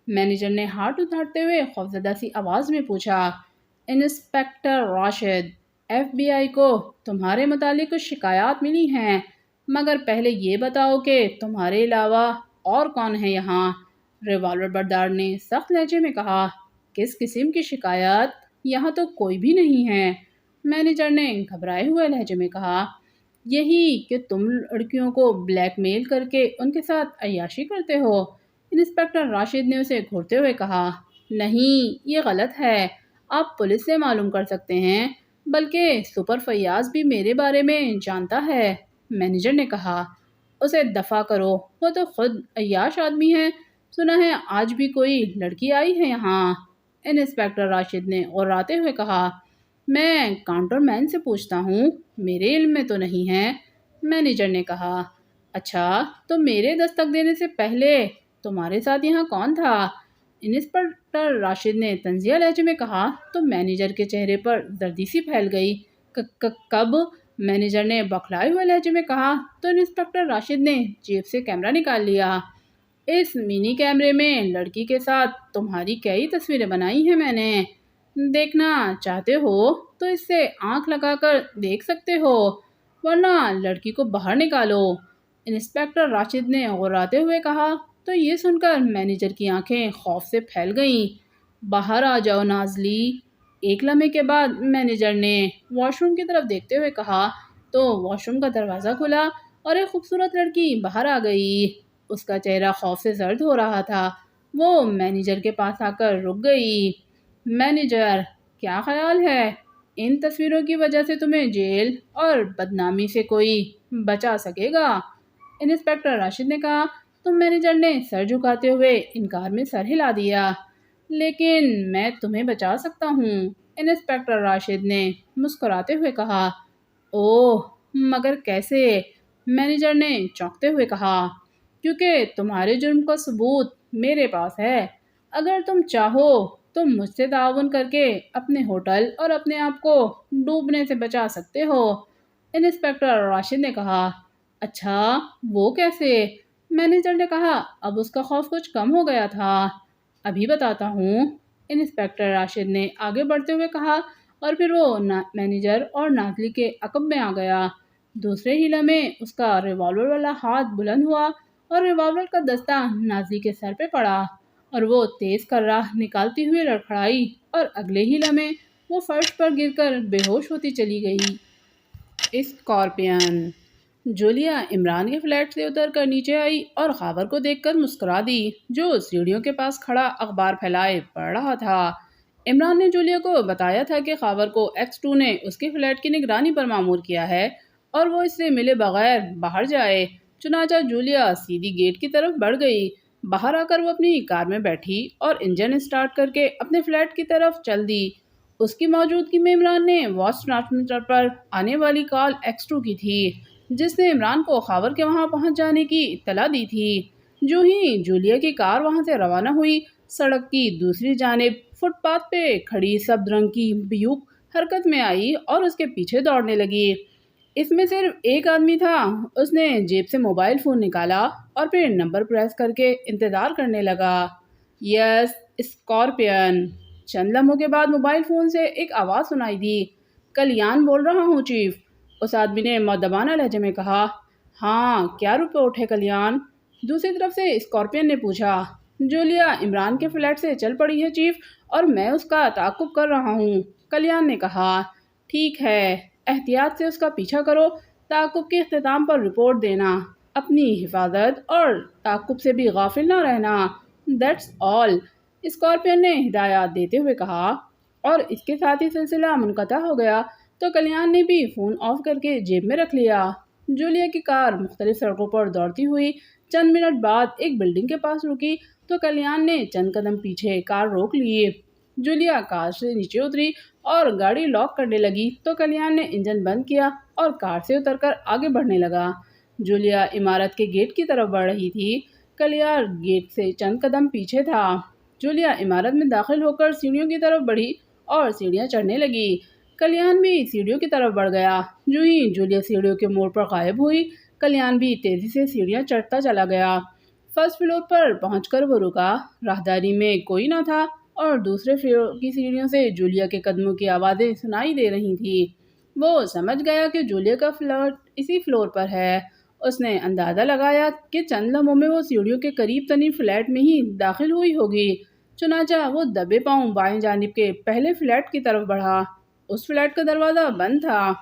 مینیجر نے ہاتھ اٹھاتے ہوئے خوفزدہ سی آواز میں پوچھا۔ انسپکٹر راشد، ایف بی آئی کو تمہارے متعلق کچھ شکایات ملی ہیں، مگر پہلے یہ بتاؤ کہ تمہارے علاوہ اور کون ہے یہاں؟ ریوالور بردار نے سخت لہجے میں کہا۔ کس قسم کی شکایات؟ یہاں تو کوئی بھی نہیں ہے، مینیجر نے گھبرائے ہوئے لہجے میں کہا۔ یہی کہ تم لڑکیوں کو بلیک میل کر کے ان کے ساتھ عیاشی کرتے ہو، انسپکٹر راشد نے اسے گھورتے ہوئے کہا۔ نہیں، یہ غلط ہے، آپ پولیس سے معلوم کر سکتے ہیں، بلکہ سپر فیاض بھی میرے بارے میں جانتا ہے، مینیجر نے کہا۔ اسے دفع کرو، وہ تو خود عیاش آدمی ہے، سنا ہے آج بھی کوئی لڑکی آئی ہے یہاں، انسپکٹر راشد نے غراتے ہوئے کہا۔ میں کاؤنٹر مین سے پوچھتا ہوں، میرے علم میں تو نہیں ہے، مینیجر نے کہا۔ اچھا، تو میرے دستک دینے سے پہلے تمہارے ساتھ یہاں کون تھا؟ انسپکٹر راشد نے طنزیہ لہجے میں کہا تو مینیجر کے چہرے پر زردی سی پھیل گئی۔ کب؟ مینیجر نے بوکھلائے ہوئے لہجے میں کہا تو انسپکٹر راشد نے جیب سے کیمرہ نکال لیا۔ اس منی کیمرے میں لڑکی کے ساتھ تمہاری کئی تصویریں بنائی ہیں میں نے، دیکھنا چاہتے ہو تو اس سے آنکھ لگا کر دیکھ سکتے ہو، ورنہ لڑکی کو باہر نکالو، انسپکٹر راشد نے غراتے ہوئے کہا تو یہ سن کر مینیجر کی آنکھیں خوف سے پھیل گئیں۔ باہر آ جاؤ نازلی، ایک لمحے کے بعد مینیجر نے واش روم کی طرف دیکھتے ہوئے کہا تو واش روم کا دروازہ کھلا اور ایک خوبصورت لڑکی باہر آ گئی۔ اس کا چہرہ خوف سے زرد ہو رہا تھا، وہ مینیجر کے پاس آ کر رک گئی۔ مینیجر، کیا خیال ہے؟ ان تصویروں کی وجہ سے تمہیں جیل اور بدنامی سے کوئی بچا سکے گا؟ انسپکٹر راشد نے کہا تو مینیجر نے سر جھکاتے ہوئے انکار میں سر ہلا دیا۔ لیکن میں تمہیں بچا سکتا ہوں، انسپکٹر راشد نے مسکراتے ہوئے کہا۔ اوہ، مگر کیسے؟ مینیجر نے چونکتے ہوئے کہا۔ کیونکہ تمہارے جرم کا ثبوت میرے پاس ہے، اگر تم چاہو تم مجھ سے تعاون کر کے اپنے ہوٹل اور اپنے آپ کو ڈوبنے سے بچا سکتے ہو، انسپکٹر راشد نے کہا۔ اچھا، وہ کیسے؟ مینیجر نے کہا۔ اب اس کا خوف کچھ کم ہو گیا تھا۔ ابھی بتاتا ہوں، انسپکٹر راشد نے آگے بڑھتے ہوئے کہا، اور پھر وہ مینیجر اور نازلی کے عقب میں آ گیا۔ دوسرے ہی لمحے اس کا ریوالور والا ہاتھ بلند ہوا اور ریوالور کا دستہ نازلی کے سر پہ پڑا اور وہ تیز کرراہ نکالتی ہوئی لڑکھڑائی اور اگلے ہی لمحے وہ فرش پر گر کر بے ہوش ہوتی چلی گئی۔ اسکارپین۔ جولیا عمران کے فلیٹ سے اتر کر نیچے آئی اور خاور کو دیکھ کر مسکرا دی، جو سیڑھیوں کے پاس کھڑا اخبار پھیلائے پڑھ رہا تھا۔ عمران نے جولیا کو بتایا تھا کہ خاور کو X2 نے اس کے فلیٹ کی نگرانی پر مامور کیا ہے اور وہ اس سے ملے بغیر باہر جائے۔ چنانچہ جولیا سیدھی گیٹ کی طرف بڑھ گئی۔ باہر آ کر وہ اپنی کار میں بیٹھی اور انجن اسٹارٹ کر کے اپنے فلیٹ کی طرف چل دی۔ اس کی موجودگی میں عمران نے وائس ٹرانسمیٹر پر آنے والی کال X2 کی تھی، جس نے عمران کو خاور کے وہاں پہنچ جانے کی اطلاع دی تھی۔ جو ہی جولیا کی کار وہاں سے روانہ ہوئی، سڑک کی دوسری جانب فٹ پاتھ پہ کھڑی سبز رنگ کی بیوک حرکت میں آئی اور اس کے پیچھے دوڑنے لگی۔ اس میں صرف ایک آدمی تھا۔ اس نے جیب سے موبائل فون نکالا اور پھر نمبر پریس کر کے انتظار کرنے لگا۔ یس، اسکارپین۔ چند لمحوں کے بعد موبائل فون سے ایک آواز سنائی دی۔ کلیان بول رہا ہوں چیف، اس آدمی نے مؤدبانہ لہجے میں کہا۔ ہاں، کیا رپورٹ ہے کلیان؟ دوسری طرف سے اسکارپین نے پوچھا۔ جولیا عمران کے فلیٹ سے چل پڑی ہے چیف، اور میں اس کا تعاقب کر رہا ہوں، کلیان نے کہا۔ ٹھیک ہے، احتیاط سے اس کا پیچھا کرو، تعاقب کے اختتام پر رپورٹ دینا، اپنی حفاظت اور تعاقب سے بھی غافل نہ رہنا، دیٹس آل، اسکارپین نے ہدایات دیتے ہوئے کہا، اور اس کے ساتھ ہی سلسلہ منقطع ہو گیا تو کلیان نے بھی فون آف کر کے جیب میں رکھ لیا۔ جولیا کی کار مختلف سڑکوں پر دوڑتی ہوئی چند منٹ بعد ایک بلڈنگ کے پاس رکی تو کلیان نے چند قدم پیچھے کار روک لی۔ جولیا کار سے نیچے اتری اور گاڑی لاک کرنے لگی تو کلیان نے انجن بند کیا اور کار سے اتر کر آگے بڑھنے لگا۔ جولیا عمارت کے گیٹ کی طرف بڑھ رہی تھی، کلیان گیٹ سے چند قدم پیچھے تھا۔ جولیا عمارت میں داخل ہو کر سیڑھیوں کی طرف بڑھی اور سیڑھیاں چڑھنے لگی۔ کلیان بھی سیڑھیوں کی طرف بڑھ گیا۔ جو ہی جولیا سیڑھیوں کے موڑ پر غائب ہوئی، کلیان بھی تیزی سے سیڑھیاں چڑھتا چلا گیا۔ فرسٹ فلور پر پہنچ کر وہ رکا۔ راہداری میں کوئی نہ تھا اور دوسرے فلور کی سیڑھیوں سے جولیا کے قدموں کی آوازیں سنائی دے رہی تھیں۔ وہ سمجھ گیا کہ جولیا کا فلیٹ اسی فلور پر ہے۔ اس نے اندازہ لگایا کہ چند لمحوں میں وہ سیڑھیوں کے قریب ترین فلیٹ میں ہی داخل ہوئی ہوگی۔ چنانچہ وہ دبے پاؤں بائیں جانب کے پہلے فلیٹ کی طرف بڑھا۔ اس فلیٹ کا دروازہ بند تھا۔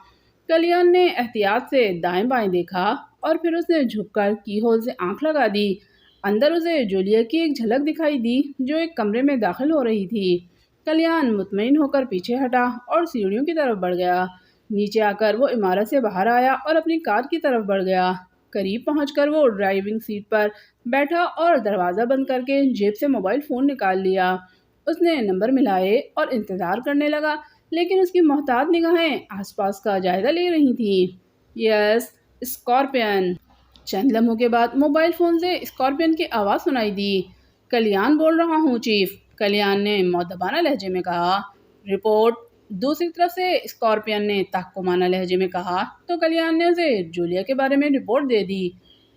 کلیان نے احتیاط سے دائیں بائیں دیکھا اور پھر اس نے جھک کر کی ہول سے آنکھ لگا دی۔ اندر اسے جولیا کی ایک جھلک دکھائی دی جو ایک کمرے میں داخل ہو رہی تھی۔ کلیان مطمئن ہو کر پیچھے ہٹا اور سیڑھیوں کی طرف بڑھ گیا۔ نیچے آ کر وہ عمارت سے باہر آیا اور اپنی کار کی طرف بڑھ گیا۔ قریب پہنچ کر وہ ڈرائیونگ سیٹ پر بیٹھا اور دروازہ بند کر کے جیب سے موبائل فون نکال لیا۔ اس نے نمبر ملائے اور انتظار کرنے لگا، لیکن اس کی محتاط نگاہیں آس پاس کا جائزہ لے رہی تھیں۔ یس، اسکارپین۔ چند لمحوں کے بعد موبائل فون سے اسکارپین کی آواز سنائی دی۔ کلیان بول رہا ہوں چیف، کلیان نے مؤدبانہ لہجے میں کہا۔ رپورٹ، دوسری طرف سے اسکارپین نے تحقیقانہ لہجے میں کہا تو کلیان نے اسے جولیا کے بارے میں رپورٹ دے دی۔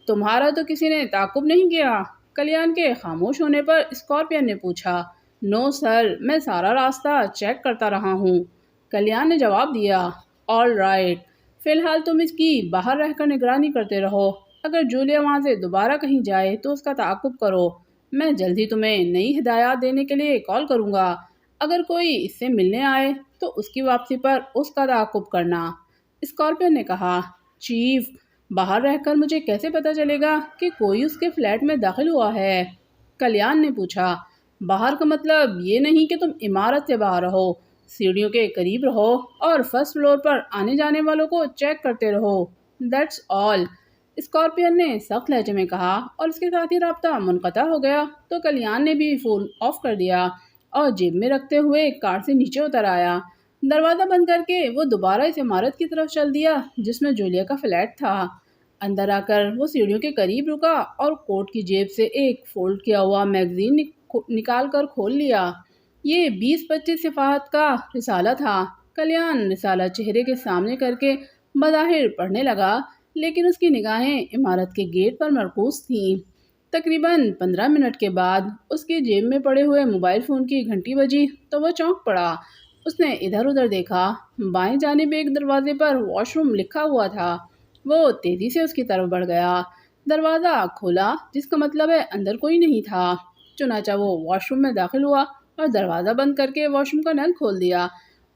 تمہارا تو کسی نے تعاقب نہیں کیا؟ کلیان کے خاموش ہونے پر اسکارپین نے پوچھا۔ نو سر، میں سارا راستہ چیک کرتا رہا ہوں، کلیان نے جواب دیا۔ آل رائٹ، فی الحال تم اس کی باہر رہ کر نگرانی کرتے رہو۔ اگر جولیا وہاں سے دوبارہ کہیں جائے تو اس کا تعاقب کرو۔ میں جلد ہی تمہیں نئی ہدایات دینے کے لیے کال کروں گا۔ اگر کوئی اس سے ملنے آئے تو اس کی واپسی پر اس کا تعاقب کرنا۔ اسکارپین نے کہا۔ چیف، باہر رہ کر مجھے کیسے پتہ چلے گا کہ کوئی اس کے فلیٹ میں داخل ہوا ہے؟ کلیان نے پوچھا۔ باہر کا مطلب یہ نہیں کہ تم عمارت سے باہر رہو، سیڑھیوں کے قریب رہو اور فرسٹ فلور پر آنے جانے والوں کو چیک کرتے رہو۔ دیٹس آل، اسکارپین نے سخت لہجے میں کہا اور اس کے ساتھ ہی رابطہ منقطع ہو گیا تو کلیان نے بھی فون آف کر دیا اور جیب میں رکھتے ہوئے کار سے نیچے اتر آیا۔ دروازہ بند کر کے وہ دوبارہ اس عمارت کی طرف چل دیا جس میں جولیا کا فلیٹ تھا۔ اندر آ کر وہ سیڑھیوں کے قریب رکا اور کوٹ کی جیب سے ایک فولڈ کیا ہوا میگزین نکال کر کھول لیا۔ یہ 20-25 صفحات کا رسالہ تھا۔ کلیان رسالہ چہرے کے سامنے کر کے بظاہر پڑھنے لگا، لیکن اس کی نگاہیں عمارت کے گیٹ پر مرکوز تھیں۔ تقریباً 15 منٹ کے بعد اس کی جیب میں پڑے ہوئے موبائل فون کی گھنٹی بجی تو وہ چونک پڑا۔ اس نے ادھر ادھر دیکھا۔ بائیں جانب ایک دروازے پر واش روم لکھا ہوا تھا۔ وہ تیزی سے اس کی طرف بڑھ گیا۔ دروازہ کھولا، جس کا مطلب ہے اندر کوئی نہیں تھا۔ چنانچہ وہ واش روم میں داخل ہوا اور دروازہ بند کر کے واش روم کا نل کھول دیا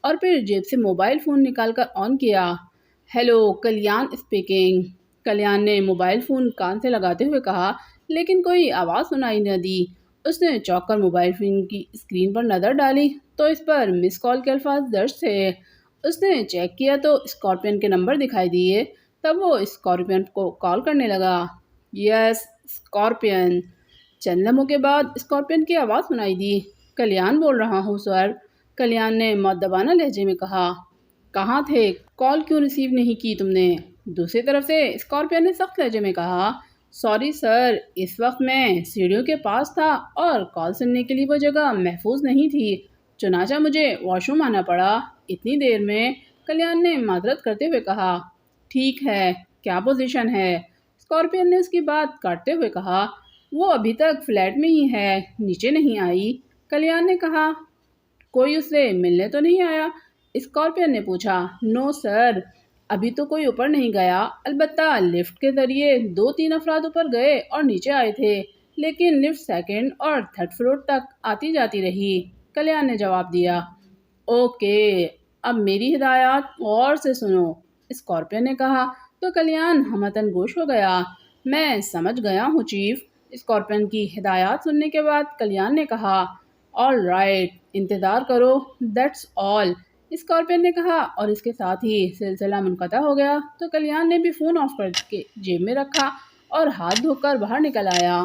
اور پھر جیب سے موبائل فون نکال کر آن کیا۔ ہیلو، کلیان اسپیکنگ، کلیان نے موبائل فون کان سے لگاتے ہوئے کہا، لیکن کوئی آواز سنائی نہ دی۔ اس نے چونک کر موبائل فون کی اسکرین پر نظر ڈالی تو اس پر مس کال کے الفاظ درج تھے۔ اس نے چیک کیا تو اسکارپین کے نمبر دکھائی دیے۔ تب وہ اسکارپین کو کال کرنے لگا۔ یس، اسکارپین۔ چند لمحوں کے بعد اسکارپین کی آواز سنائی دی۔ کلیان بول رہا ہوں سر، کلیان نے مؤدبانہ لہجے میں کہا۔ کہاں تھے؟ کال کیوں ریسیو نہیں کی تم نے؟ دوسری طرف سے اسکارپین نے سخت لہجے میں کہا۔ سوری سر، اس وقت میں سیڑھیوں کے پاس تھا اور کال سننے کے لیے وہ جگہ محفوظ نہیں تھی، چنانچہ مجھے واش روم آنا پڑا اتنی دیر میں، کلیان نے معذرت کرتے ہوئے کہا۔ ٹھیک ہے، کیا پوزیشن ہے؟ اسکارپین نے اس کی بات کاٹتے ہوئے کہا۔ وہ ابھی تک فلیٹ میں ہی ہے، نیچے نہیں آئی، کلیان نے کہا۔ کوئی اس سے ملنے تو نہیں آیا؟ اسکارپین نے پوچھا۔ نو سر، ابھی تو کوئی اوپر نہیں گیا، البتہ لفٹ کے ذریعے 2-3 افراد اوپر گئے اور نیچے آئے تھے، لیکن لفٹ سیکنڈ اور تھرڈ فلور تک آتی جاتی رہی، کلیان نے جواب دیا۔ اوکے، اب میری ہدایات غور سے سنو، اسکارپین نے کہا تو کلیان ہمتاً گوش ہو گیا۔ میں سمجھ گیا ہوں چیف، اسکارپین کی ہدایات سننے کے بعد کلیان نے کہا۔ آل رائٹ، انتظار کرو، دیٹس آل، اسکارپین نے کہا اور اس کے ساتھ ہی سلسلہ منقطع ہو گیا تو کلیان نے بھی فون آف کر کے جیب میں رکھا اور ہاتھ دھو کر باہر نکل آیا۔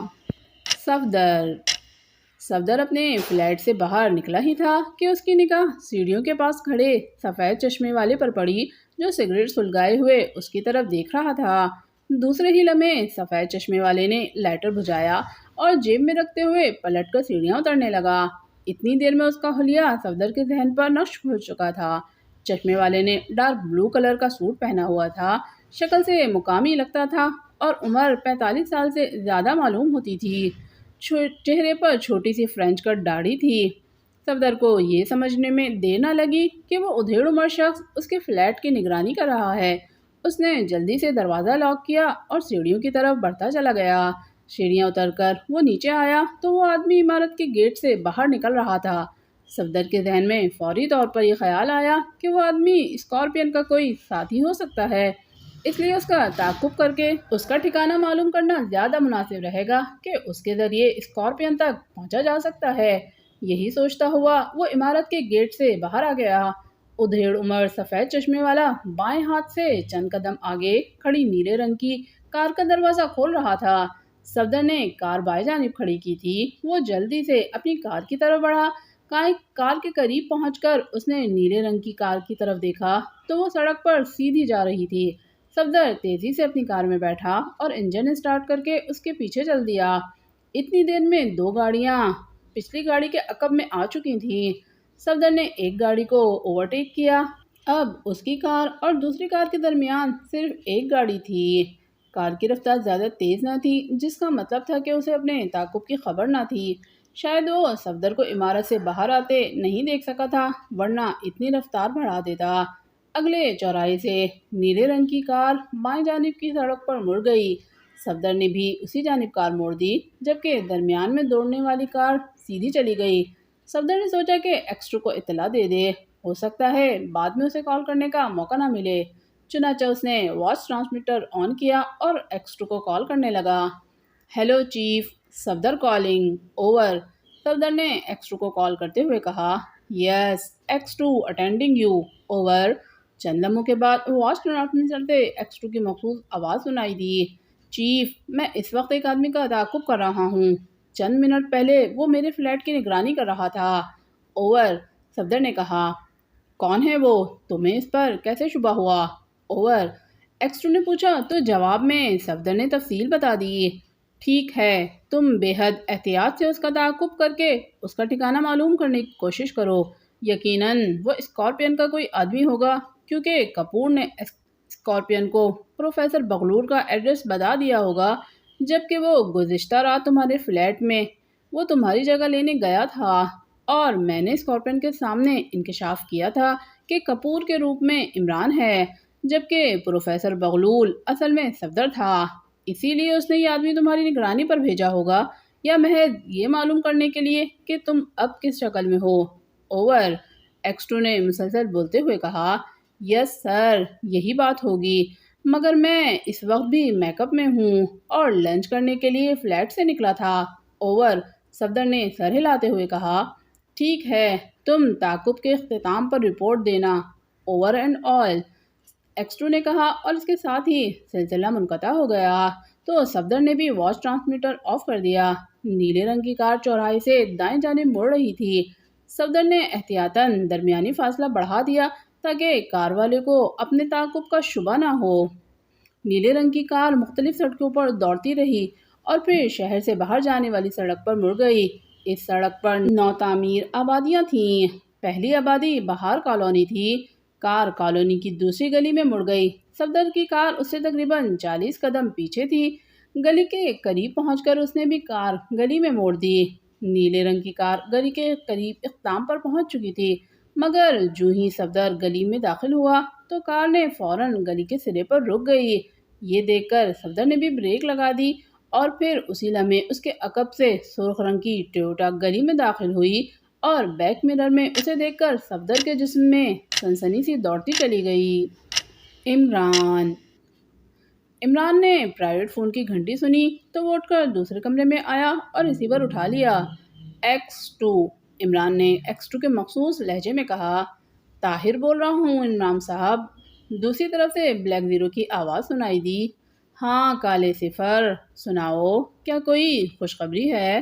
صفدر اپنے فلیٹ سے باہر نکلا ہی تھا کہ اس کی نگاہ سیڑھیوں کے پاس کھڑے سفید چشمے والے پر پڑی جو سگریٹ سلگائے ہوئے اس کی طرف دیکھ رہا تھا۔ دوسرے ہی لمحے سفید چشمے والے نے لائٹر بجھایا اور جیب میں رکھتے ہوئے پلٹ کر سیڑھیاں اترنے لگا۔ اتنی دیر میں اس کا حلیہ صفدر کے ذہن پر نقش ہو چکا تھا۔ چشمے والے نے ڈارک بلو کلر کا سوٹ پہنا ہوا تھا، شکل سے مقامی لگتا تھا اور عمر 45 سال سے زیادہ معلوم ہوتی تھی۔ چہرے پر چھوٹی سی فرینچ کٹ داڑھی تھی۔ صفدر کو یہ سمجھنے میں دیر نہ لگی کہ وہ ادھیڑ عمر شخص اس کے فلیٹ کی نگرانی کر رہا ہے۔ اس نے جلدی سے دروازہ لاک کیا اور سیڑھیوں کی طرف بڑھتا چلا گیا۔ سیڑھیاں اتر کر وہ نیچے آیا تو وہ آدمی عمارت کے گیٹ سے باہر نکل رہا تھا۔ صفدر کے ذہن میں فوری طور پر یہ خیال آیا کہ وہ آدمی اسکارپین کا کوئی ساتھی ہو سکتا ہے، اس لیے اس کا تعاقب کر کے اس کا ٹھکانہ معلوم کرنا زیادہ مناسب رہے گا کہ اس کے ذریعے اسکارپین تک پہنچا جا سکتا ہے۔ یہی سوچتا ہوا وہ عمارت کے گیٹ سے باہر آ گیا۔ ادھیڑ عمر سفید چشمے والا بائیں ہاتھ سے چند قدم آگے کھڑی نیلے رنگ کی کار کا دروازہ کھول رہا تھا۔ صفدر نے کار بائیں جانب کھڑی کی تھی۔ وہ جلدی سے اپنی کار کی طرف بڑھا۔ کار کے قریب پہنچ کر اس نے نیلے رنگ کی کار کی طرف دیکھا تو وہ سڑک پر سیدھی جا رہی تھی۔ صفدر تیزی سے اپنی کار میں بیٹھا اور انجن اسٹارٹ کر کے اس کے پیچھے چل دیا۔ اتنی دیر میں 2 گاڑیاں پچھلی گاڑی کے عقب میں آ چکی تھیں۔ صفدر نے ایک گاڑی کو اوورٹیک کیا۔ اب اس کی کار اور دوسری کار کے درمیان صرف ایک گاڑی تھی۔ کار کی رفتار زیادہ تیز نہ تھی، جس کا مطلب تھا کہ اسے اپنے تعاقب کی خبر نہ تھی۔ شاید وہ صفدر کو عمارت سے باہر آتے نہیں دیکھ سکا تھا، ورنہ اتنی رفتار بڑھا دیتا۔ اگلے چوراہے سے نیلے رنگ کی کار بائیں جانب کی سڑک پر مڑ گئی۔ صفدر نے بھی اسی جانب کار موڑ دی، جبکہ درمیان میں دوڑنے والی کار سیدھی چلی گئی۔ صفدر نے سوچا کہ ایکسٹرو کو اطلاع دے دے، ہو سکتا ہے بعد میں اسے کال کرنے کا موقع نہ ملے۔ چنانچہ اس نے واچ ٹرانسمیٹر آن کیا اور ایکسٹرو کو کال کرنے لگا۔ Hello chief, Safdar calling, over. Safdar نے ایکسٹرو کو کال کرتے ہوئے کہا، یس ایکسٹرو اٹینڈنگ یو، اوور۔ چند لمحوں کے بعد واچ ٹرانسمیٹر سے ایکسٹرو کی مخصوص آواز سنائی دی، چیف میں اس وقت ایک آدمی کا تعاقب کر رہا ہوں، چند منٹ پہلے وہ میرے فلیٹ کی نگرانی کر رہا تھا، اوور۔ صفدر نے کہا، کون ہے وہ؟ تمہیں اس پر کیسے شبہ ہوا، اوور۔ ایکسٹرو نے پوچھا تو جواب میں صفدر نے تفصیل بتا دی۔ ٹھیک ہے، تم بے حد احتیاط سے اس کا تعاقب کر کے اس کا ٹھکانہ معلوم کرنے کی کوشش کرو۔ یقیناً وہ اسکارپین کا کوئی آدمی ہوگا، کیونکہ کپور نے اسکارپین کو پروفیسر بغلور کا ایڈریس بتا دیا ہوگا جبکہ وہ گزشتہ رات تمہارے فلیٹ میں وہ تمہاری جگہ لینے گیا تھا، اور میں نے اسکارپین کے سامنے انکشاف کیا تھا کہ کپور کے روپ میں عمران ہے، جبکہ پروفیسر بغلول اصل میں صفدر تھا۔ اسی لیے اس نے یہ آدمی تمہاری نگرانی پر بھیجا ہوگا، یا محض یہ معلوم کرنے کے لیے کہ تم اب کس شکل میں ہو، اوور۔ ایکسٹرو نے مسلسل بولتے ہوئے کہا، یس سر، یہی بات ہوگی، مگر میں اس وقت بھی میک اپ میں ہوں اور لنچ کرنے کے لیے فلیٹ سے نکلا تھا، اوور۔ صفدر نے سر ہلاتے ہوئے کہا، ٹھیک ہے، تم تعاقب کے اختتام پر رپورٹ دینا، اوور اینڈ آل، ایکسٹرو نے کہا، اور اس کے ساتھ ہی سلسلہ منقطع ہو گیا۔ تو صفدر نے بھی واچ ٹرانسمیٹر آف کر دیا۔ نیلے رنگ کی کار چوراہے سے دائیں جانب مڑ رہی تھی۔ صفدر نے احتیاطاً درمیانی فاصلہ بڑھا دیا تاکہ کار والے کو اپنے تعاقب کا شبہ نہ ہو۔ نیلے رنگ کی کار مختلف سڑکوں پر دوڑتی رہی اور پھر شہر سے باہر جانے والی سڑک پر مڑ گئی۔ اس سڑک پر نوتعمیر آبادیاں تھیں۔ پہلی آبادی بہار کالونی تھی۔ کار کالونی کی دوسری گلی میں مڑ گئی۔ صفدر کی کار اس سے تقریباً 40 قدم پیچھے تھی۔ گلی کے قریب پہنچ کر اس نے بھی کار گلی میں موڑ دی۔ نیلے رنگ کی کار گلی کے قریب اختتام پر پہنچ چکی تھی، مگر جو ہی صفدر گلی میں داخل ہوا تو کار نے فوراً گلی کے سرے پر رک گئی۔ یہ دیکھ کر صفدر نے بھی بریک لگا دی اور پھر اسی لمحے اس کے عقب سے سرخ رنگ کی ٹویوٹا گلی میں داخل ہوئی اور بیک مرر میں اسے دیکھ کر صفدر کے جسم میں سنسنی سی دوڑتی چلی گئی۔ عمران نے پرائیویٹ فون کی گھنٹی سنی تو وہ اٹھ کر دوسرے کمرے میں آیا اور ریسیور اٹھا لیا۔ ایکس-2، عمران نے ایکس-2 کے مخصوص لہجے میں کہا، طاہر بول رہا ہوں عمران صاحب۔ دوسری طرف سے بلیک زیرو کی آواز سنائی دی، ہاں کالے صفر، سناؤ، کیا کوئی خوشخبری ہے؟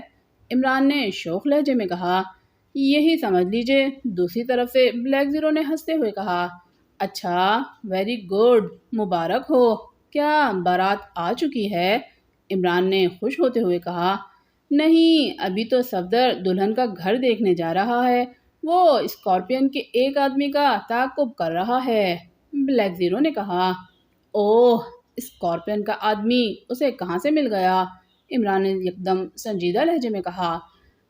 عمران نے شوخ لہجے میں کہا، یہی سمجھ لیجئے۔ دوسری طرف سے بلیک زیرو نے ہنستے ہوئے کہا، اچھا، ویری گڈ، مبارک ہو، کیا بارات آ چکی ہے؟ عمران نے خوش ہوتے ہوئے کہا، نہیں، ابھی تو صفدر دلہن کا گھر دیکھنے جا رہا ہے، وہ اسکارپین کے ایک آدمی کا تعاقب کر رہا ہے، بلیک زیرو نے کہا۔ اوہ، اسکارپین کا آدمی اسے کہاں سے مل گیا؟ عمران نے یکدم سنجیدہ لہجے میں کہا۔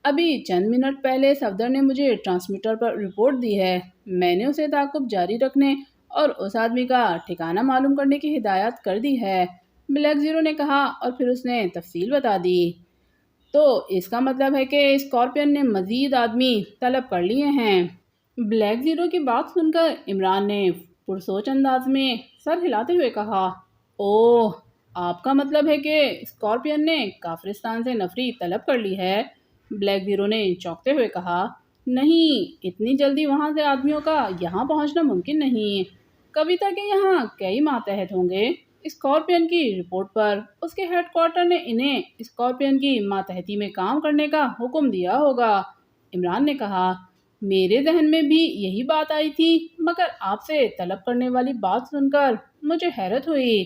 ابھی چند منٹ پہلے صفدر نے مجھے ٹرانسمیٹر پر رپورٹ دی ہے، میں نے اسے تعاقب جاری رکھنے اور اس آدمی کا ٹھکانہ معلوم کرنے کی ہدایت کر دی ہے، بلیک زیرو نے کہا، اور پھر اس نے تفصیل بتا دی۔ تو اس کا مطلب ہے کہ اسکارپین نے مزید آدمی طلب کر لیے ہیں۔ بلیک زیرو کی بات سن کر عمران نے پرسوچ انداز میں سر ہلاتے ہوئے کہا، اوہ، آپ کا مطلب ہے کہ اسکارپین نے کافرستان سے نفری طلب کر لی ہے؟ بلیک زیرو نے چونکتے ہوئے کہا، نہیں، اتنی جلدی وہاں سے آدمیوں کا یہاں پہنچنا ممکن نہیں۔ کویتا کے یہاں کئی ماتحت ہوں گے۔ اسکارپین کی رپورٹ پر اس کے ہیڈ کوارٹر نے انہیں اسکارپین کی ماتحتی میں کام کرنے کا حکم دیا ہوگا، عمران نے کہا۔ میرے ذہن میں بھی یہی بات آئی تھی، مگر آپ سے طلب کرنے والی بات سن کر مجھے حیرت ہوئی،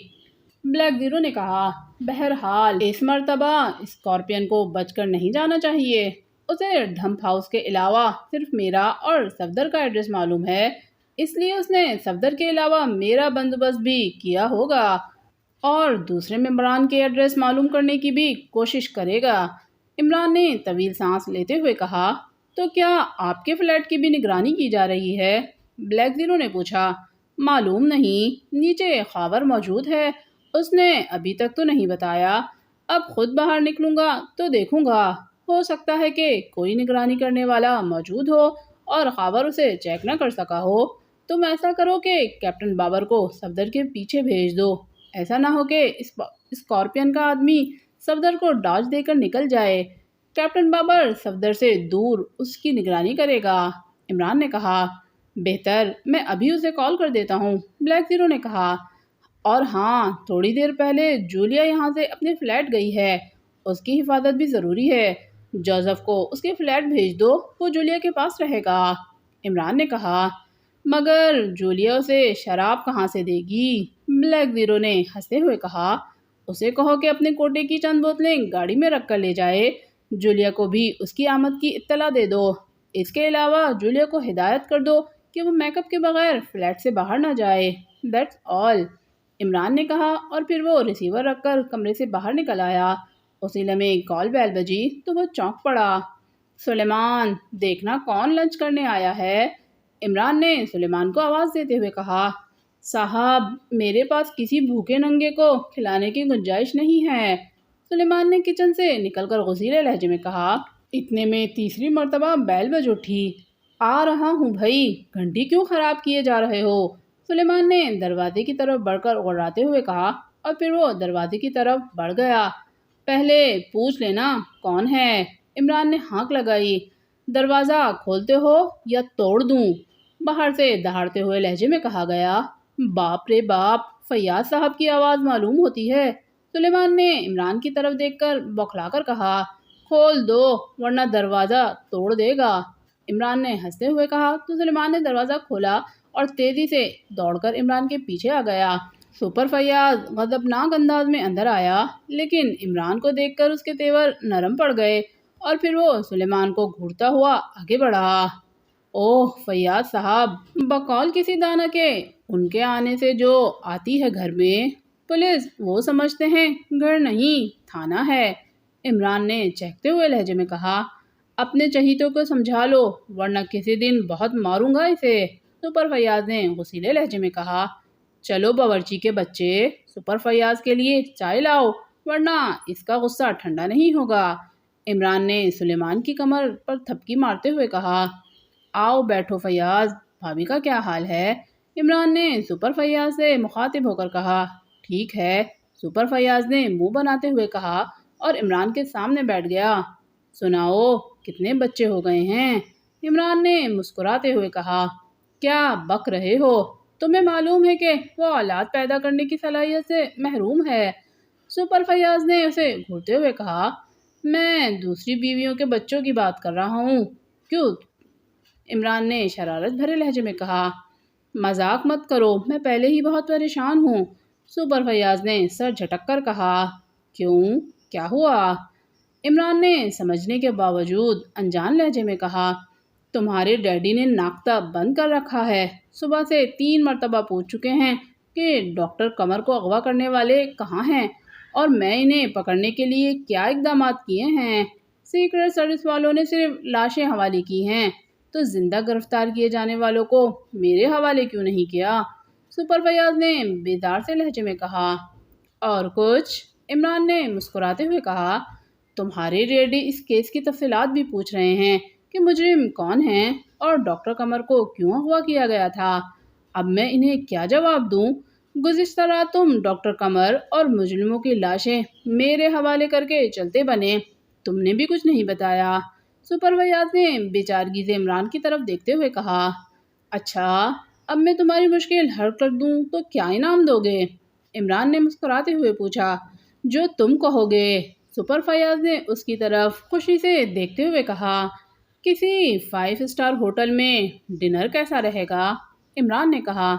بلیک زیرو نے کہا۔ بہرحال اس مرتبہ اسکارپین کو بچ کر نہیں جانا چاہیے، اسے ڈھمپ ہاؤس کے علاوہ صرف میرا اور صفدر کا ایڈریس معلوم ہے، اس لیے اس نے صفدر کے علاوہ میرا بندوبست بھی کیا ہوگا اور دوسرے ممبران کے ایڈریس معلوم کرنے کی بھی کوشش کرے گا، عمران نے طویل سانس لیتے ہوئے کہا۔ تو کیا آپ کے فلیٹ کی بھی نگرانی کی جا رہی ہے؟ بلیک زیرو نے پوچھا۔ معلوم نہیں، نیچے خاور موجود ہے، اس نے ابھی تک تو نہیں بتایا، اب خود باہر نکلوں گا تو دیکھوں گا، ہو سکتا ہے کہ کوئی نگرانی کرنے والا موجود ہو اور خاور اسے چیک نہ کر سکا ہو۔ تم ایسا کرو کہ کیپٹن بابر کو صفدر کے پیچھے بھیج دو، ایسا نہ ہو کہ اسکارپین کا آدمی صفدر کو ڈاج دے کر نکل جائے، کیپٹن بابر صفدر سے دور اس کی نگرانی کرے گا، عمران نے کہا۔ بہتر، میں ابھی اسے کال کر دیتا ہوں، بلیک زیرو نے کہا۔ اور ہاں، تھوڑی دیر پہلے جولیا یہاں سے اپنے فلیٹ گئی ہے، اس کی حفاظت بھی ضروری ہے، جوزف کو اس کے فلیٹ بھیج دو، وہ جولیا کے پاس رہے گا، عمران نے کہا۔ مگر جولیا اسے شراب کہاں سے دے گی؟ بلیک زیرو نے ہنستے ہوئے کہا۔ اسے کہو کہ اپنے کوٹے کی چند بوتلیں گاڑی میں رکھ کر لے جائے، جولیا کو بھی اس کی آمد کی اطلاع دے دو، اس کے علاوہ جولیا کو ہدایت کر دو کہ وہ میک اپ کے بغیر فلیٹ سے باہر نہ جائے، دیٹس آل، عمران نے کہا، اور پھر وہ ریسیور رکھ کر کمرے سے باہر نکل آیا۔ اسی لمحے کال بیل بجی تو وہ چونک پڑا۔ سلیمان، دیکھنا کون لنچ کرنے آیا ہے، عمران نے سلیمان کو آواز دیتے ہوئے کہا۔ صاحب، میرے پاس کسی بھوکے ننگے کو کھلانے کی گنجائش نہیں ہے، سلیمان نے کچن سے نکل کر غصیلے لہجے میں کہا۔ اتنے میں تیسری مرتبہ بیل بج اٹھی۔ آ رہا ہوں بھائی، گھنٹی کیوں خراب کیے جا رہے ہو، سلیمان نے دروازے کی طرف بڑھ کر غراتے ہوئے کہا، اور پھر وہ دروازے کی طرف بڑھ گیا۔ پہلے پوچھ لینا کون ہے، عمران نے ہانک لگائی۔ دروازہ کھولتے ہو یا توڑ دوں، باہر سے دہاڑتے ہوئے لہجے میں کہا گیا۔ باپ رے باپ، فیاض صاحب کی آواز معلوم ہوتی ہے، سلیمان نے عمران کی طرف دیکھ کر بوکھلا کر کہا۔ کھول دو ورنہ دروازہ توڑ دے گا، عمران نے ہنستے ہوئے کہا، تو سلیمان نے دروازہ کھولا اور تیزی سے دوڑ کر عمران کے پیچھے آ گیا۔ سپر فیاض غضبناک انداز میں اندر آیا، لیکن عمران کو دیکھ کر اس کے تیور نرم پڑ گئے اور پھر وہ سلیمان کو گھورتا ہوا آگے بڑھا۔ اوہ فیاض صاحب، بقول کسی دانا کے ان کے آنے سے جو آتی ہے گھر میں، پولیس وہ سمجھتے ہیں گھر نہیں تھانہ ہے، عمران نے چہکتے ہوئے لہجے میں کہا۔ اپنے چہیتوں کو سمجھا لو ورنہ کسی دن بہت ماروں گا اسے، سپر فیاض نے غصیلے لہجے میں کہا۔ چلو باورچی کے بچے، سپر فیاض کے لیے چائے لاؤ ورنہ اس کا غصہ ٹھنڈا نہیں ہوگا، عمران نے سلیمان کی کمر پر تھپکی مارتے ہوئے کہا۔ آؤ بیٹھو فیاض، بھابھی کا کیا حال ہے، عمران نے سپر فیاض سے مخاطب ہو کر کہا۔ ٹھیک ہے، سپر فیاض نے منہ بناتے ہوئے کہا اور عمران کے سامنے بیٹھ گیا۔ سناؤ، کتنے بچے ہو گئے ہیں، عمران نے مسکراتے ہوئے کہا۔ کیا بک رہے ہو، تمہیں معلوم ہے کہ وہ اولاد پیدا کرنے کی صلاحیت سے محروم ہے، سپر فیاض نے اسے گھورتے ہوئے کہا۔ میں دوسری بیویوں کے بچوں کی بات کر رہا ہوں، کیوں، عمران نے شرارت بھرے لہجے میں کہا۔ مذاق مت کرو، میں پہلے ہی بہت پریشان ہوں، سپر فیاض نے سر جھٹک کر کہا۔ کیوں، کیا ہوا، عمران نے سمجھنے کے باوجود انجان لہجے میں کہا، تمہارے ڈیڈی نے ناختہ بند کر رکھا ہے، صبح سے 3 مرتبہ پوچھ چکے ہیں کہ ڈاکٹر قمر کو اغوا کرنے والے کہاں ہیں اور میں انہیں پکڑنے کے لیے کیا اقدامات کیے ہیں۔ سیکرٹ سروس والوں نے صرف لاشیں حوالے کی ہیں، تو زندہ گرفتار کیے جانے والوں کو میرے حوالے کیوں نہیں کیا؟ سپر فیاض نے بیدار سے لہجے میں کہا۔ اور کچھ؟ عمران نے مسکراتے ہوئے کہا، تمہارے ڈیڈی اس کیس کی تفصیلات بھی پوچھ رہے ہیں کہ مجرم کون ہیں اور ڈاکٹر قمر کو کیوں اغوا کیا گیا تھا۔ اب میں انہیں کیا جواب دوں؟ گزشتہ رات تم ڈاکٹر قمر اور مجرموں کی لاشیں میرے حوالے کر کے چلتے بنے، تم نے بھی کچھ نہیں بتایا۔ سپر فیاض نے بے چارگی سے عمران کی طرف دیکھتے ہوئے کہا، اچھا، اب میں تمہاری مشکل حل کر دوں تو کیا انعام دو گے؟ عمران نے مسکراتے ہوئے پوچھا، جو تم کہو گے۔ سپر فیاض نے اس کی طرف خوشی سے دیکھتے ہوئے کہا، کسی 5 اسٹار ہوٹل میں ڈنر کیسا رہے گا؟ عمران نے کہا،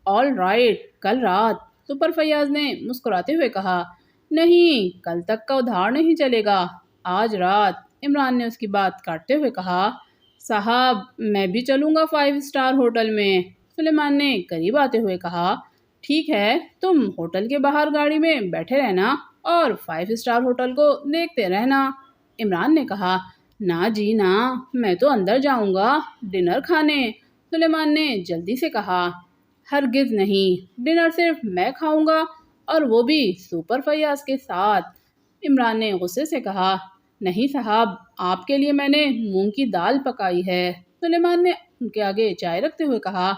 آل رائٹ، کل رات۔ سپر فیاض نے مسکراتے ہوئے کہا، نہیں، کل تک کا ادھار نہیں چلے گا، آج رات۔ عمران نے اس کی بات کاٹتے ہوئے کہا، صاحب میں بھی چلوں گا 5 اسٹار ہوٹل میں۔ سلیمان نے قریب آتے ہوئے کہا، ٹھیک ہے، تم ہوٹل کے باہر گاڑی میں بیٹھے رہنا اور 5 اسٹار ہوٹل کو دیکھتے رہنا۔ عمران نے کہا، نہ جی نہ، میں تو اندر جاؤں گا ڈنر کھانے۔ سلیمان نے جلدی سے کہا، ہرگز نہیں، ڈنر صرف میں کھاؤں گا اور وہ بھی سپر فیاض کے ساتھ۔ عمران نے غصے سے کہا، نہیں صاحب، آپ کے لیے میں نے مونگ کی دال پکائی ہے۔ سلیمان نے ان کے آگے چائے رکھتے ہوئے کہا،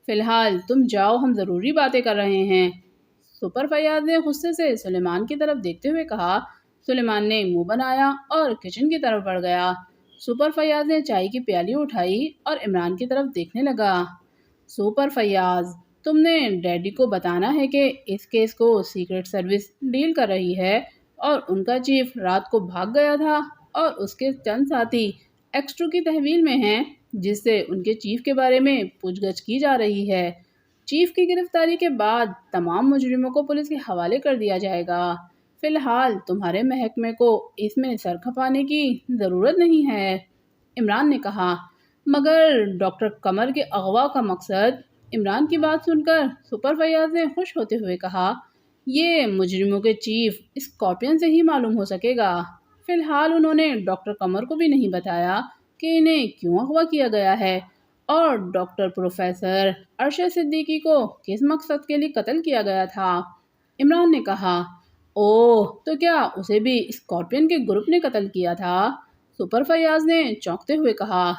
فی الحال تم جاؤ، ہم ضروری باتیں کر رہے ہیں۔ سپر فیاض نے غصے سے سلیمان کی طرف دیکھتے ہوئے کہا۔ سلیمان نے منہ بنایا اور کچن کی طرف بڑھ گیا۔ سپر فیاض نے چائے کی پیالی اٹھائی اور عمران کی طرف دیکھنے لگا۔ سپر فیاض، تم نے ڈیڈی کو بتانا ہے کہ اس کیس کو سیکرٹ سروس ڈیل کر رہی ہے اور ان کا چیف رات کو بھاگ گیا تھا اور اس کے چند ساتھی ایکسٹرو کی تحویل میں ہیں، جس سے ان کے چیف کے بارے میں پوچھ گچھ کی جا رہی ہے۔ چیف کی گرفتاری کے بعد تمام مجرموں کو پولیس کے حوالے کر دیا جائے گا۔ فی الحال تمہارے محکمے کو اس میں سر کھپانے کی ضرورت نہیں ہے۔ عمران نے کہا، مگر ڈاکٹر قمر کے اغوا کا مقصد؟ عمران کی بات سن کر سپر فیاض نے خوش ہوتے ہوئے کہا، یہ مجرموں کے چیف اسکارپین سے ہی معلوم ہو سکے گا۔ فی الحال انہوں نے ڈاکٹر قمر کو بھی نہیں بتایا کہ انہیں کیوں اغوا کیا گیا ہے اور ڈاکٹر پروفیسر ارشد صدیقی کو کس مقصد کے لیے قتل کیا گیا تھا۔ عمران نے کہا، اوہ، تو کیا اسے بھی اسکارپین کے گروپ نے قتل کیا تھا؟ سپر فیاض نے چونکتے ہوئے کہا،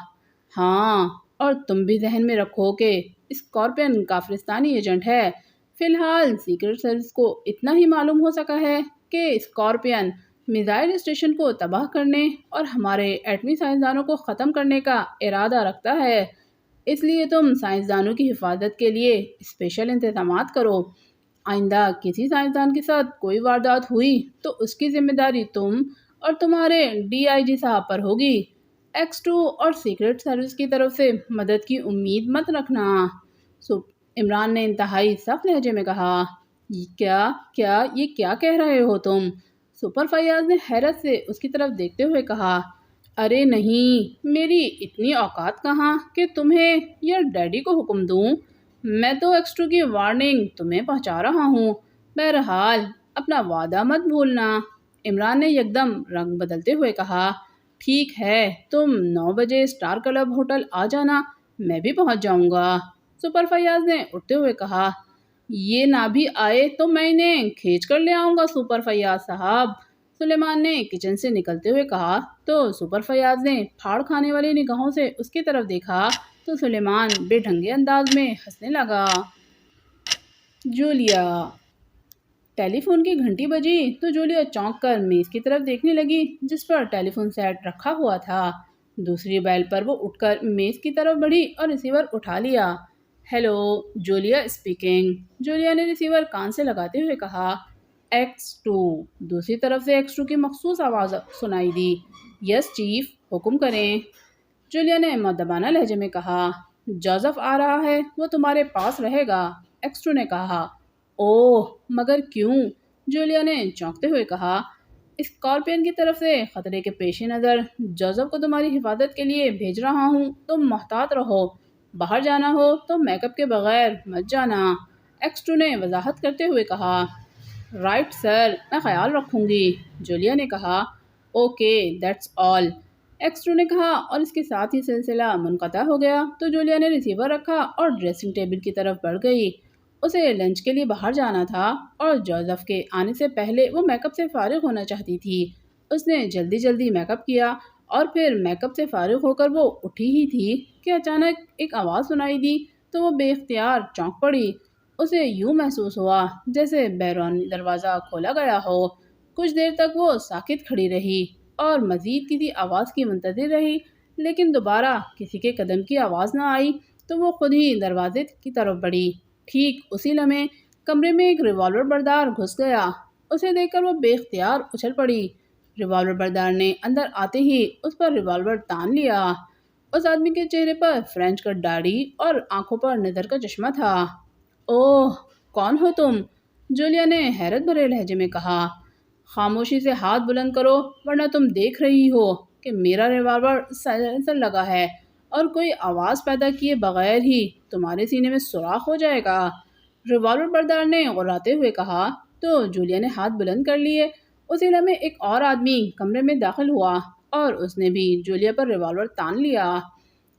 ہاں، اور تم بھی ذہن میں رکھو کہ اسکارپین کافرستانی ایجنٹ ہے۔ فی الحال سیکرٹ سروس کو اتنا ہی معلوم ہو سکا ہے کہ اسکارپین میزائل اسٹیشن کو تباہ کرنے اور ہمارے ایٹمی سائنسدانوں کو ختم کرنے کا ارادہ رکھتا ہے۔ اس لیے تم سائنسدانوں کی حفاظت کے لیے اسپیشل انتظامات کرو۔ آئندہ کسی سائنسدان کے ساتھ کوئی واردات ہوئی تو اس کی ذمہ داری تم اور تمہارے DIG صاحب پر ہوگی۔ X2 اور سیکرٹ سروس کی طرف سے مدد کی امید مت رکھنا۔ عمران نے انتہائی سخت لہجے میں کہا، یہ کیا کہہ رہے ہو تم؟ سپر فیاض نے حیرت سے اس کی طرف دیکھتے ہوئے کہا، ارے نہیں، میری اتنی اوقات کہاں کہ تمہیں یا ڈیڈی کو حکم دوں، میں تو X2 کی وارننگ تمہیں پہنچا رہا ہوں۔ بہرحال اپنا وعدہ مت بھولنا۔ عمران نے یکدم رنگ بدلتے ہوئے کہا، ٹھیک ہے، تم 9 بجے اسٹار کلب ہوٹل آ جانا، میں بھی پہنچ جاؤں گا۔ سپر فیاض نے اٹھتے ہوئے کہا، یہ نہ بھی آئے تو میں انہیں کھینچ کر لے آؤں گا سپر فیاض صاحب۔ سلیمان نے کچن سے نکلتے ہوئے کہا تو سپر فیاض نے پھاڑ کھانے والی نگاہوں سے اس کی طرف دیکھا تو سلیمان بے ڈھنگے انداز میں ہنسنے لگا۔ جولیا۔ ٹیلی فون کی گھنٹی بجی تو جولیا چونک کر میز کی طرف دیکھنے لگی جس پر ٹیلی فون سیٹ رکھا ہوا تھا۔ دوسری بیل پر وہ اٹھ کر میز کی طرف بڑھی اور ریسیور اٹھا لیا۔ Hello, Julia speaking. جولیا نے ریسیور کان سے لگاتے ہوئے کہا، X2۔ دوسری طرف سے X2 کی مخصوص آواز سنائی دی، یس چیف، حکم کریں۔ جولیا نے مؤدبانہ لہجے میں کہا، جوزف آ رہا ہے، وہ تمہارے پاس رہے گا۔ X2 نے کہا، اوہ، مگر کیوں؟ جولیا نے چونکتے ہوئے کہا، اسکارپین کی طرف سے خطرے کے پیش نظر جوزف کو تمہاری حفاظت کے لیے بھیج رہا ہوں، تم محتاط رہو، باہر جانا ہو تو میک اپ کے بغیر مت جانا، ایکس 2 نے وضاحت کرتے ہوئے کہا۔ رائٹ سر، میں خیال رکھوں گی، جولیا نے کہا۔ اوکے دیٹس آل، ایکس 2 نے کہا، اور اس کے ساتھ ہی سلسلہ منقطع ہو گیا۔ تو جولیا نے ریسیور رکھا اور ڈریسنگ ٹیبل کی طرف بڑھ گئی۔ اسے لنچ کے لیے باہر جانا تھا اور جوزف کے آنے سے پہلے وہ میک اپ سے فارغ ہونا چاہتی تھی۔ اس نے جلدی جلدی میک اپ کیا اور پھر میک اپ سے فارغ ہو کر وہ اٹھی ہی تھی کہ اچانک ایک آواز سنائی دی تو وہ بے اختیار چونک پڑی۔ اسے یوں محسوس ہوا جیسے بیرونی دروازہ کھولا گیا ہو۔ کچھ دیر تک وہ ساکت کھڑی رہی اور مزید کسی آواز کی منتظر رہی، لیکن دوبارہ کسی کے قدم کی آواز نہ آئی تو وہ خود ہی دروازے کی طرف بڑھی۔ ٹھیک اسی لمحے کمرے میں ایک ریوالور بردار گھس گیا۔ اسے دیکھ کر وہ بے اختیار اچھل پڑی۔ ریوالور بردار نے اندر آتے ہی اس پر ریوالور تان لیا۔ اس آدمی کے چہرے پر فرینچ کٹ داڑھی اور آنکھوں پر نظر کا چشمہ تھا۔ اوہ، کون ہو تم؟ جولیا نے حیرت بھرے لہجے میں کہا۔ خاموشی سے ہاتھ بلند کرو ورنہ تم دیکھ رہی ہو کہ میرا ریوالور سائلنسر لگا ہے اور کوئی آواز پیدا کیے بغیر ہی تمہارے سینے میں سوراخ ہو جائے گا، ریوالور بردار نے غراتے ہوئے کہا۔ تو جولیا نے ہاتھ بلند کر لیے۔ اسی لمحے ایک اور آدمی کمرے میں داخل ہوا اور اس نے بھی جولیا پر ریوالور تان لیا۔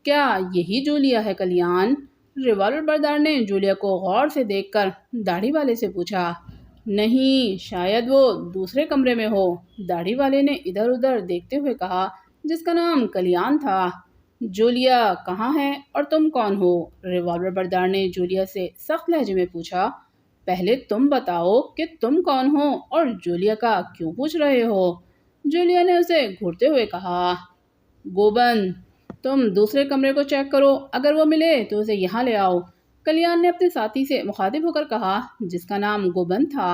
کیا یہی جولیا ہے کلیان؟ ریوالور بردار نے جولیا کو غور سے دیکھ کر داڑھی والے سے پوچھا۔ نہیں، شاید وہ دوسرے کمرے میں ہو، داڑھی والے نے ادھر ادھر دیکھتے ہوئے کہا، جس کا نام کلیان تھا۔ جولیا کہاں ہے اور تم کون ہو؟ ریوالور بردار نے جولیا سے سخت لہجے میں پوچھا۔ پہلے تم بتاؤ کہ تم کون ہو اور جولیا کا کیوں پوچھ رہے ہو؟ جولیا نے اسے گھورتے ہوئے کہا۔ گوبند، تم دوسرے کمرے کو چیک کرو، اگر وہ ملے تو اسے یہاں لے آؤ، کلیان نے اپنے ساتھی سے مخاطب ہو کر کہا، جس کا نام گوبند تھا۔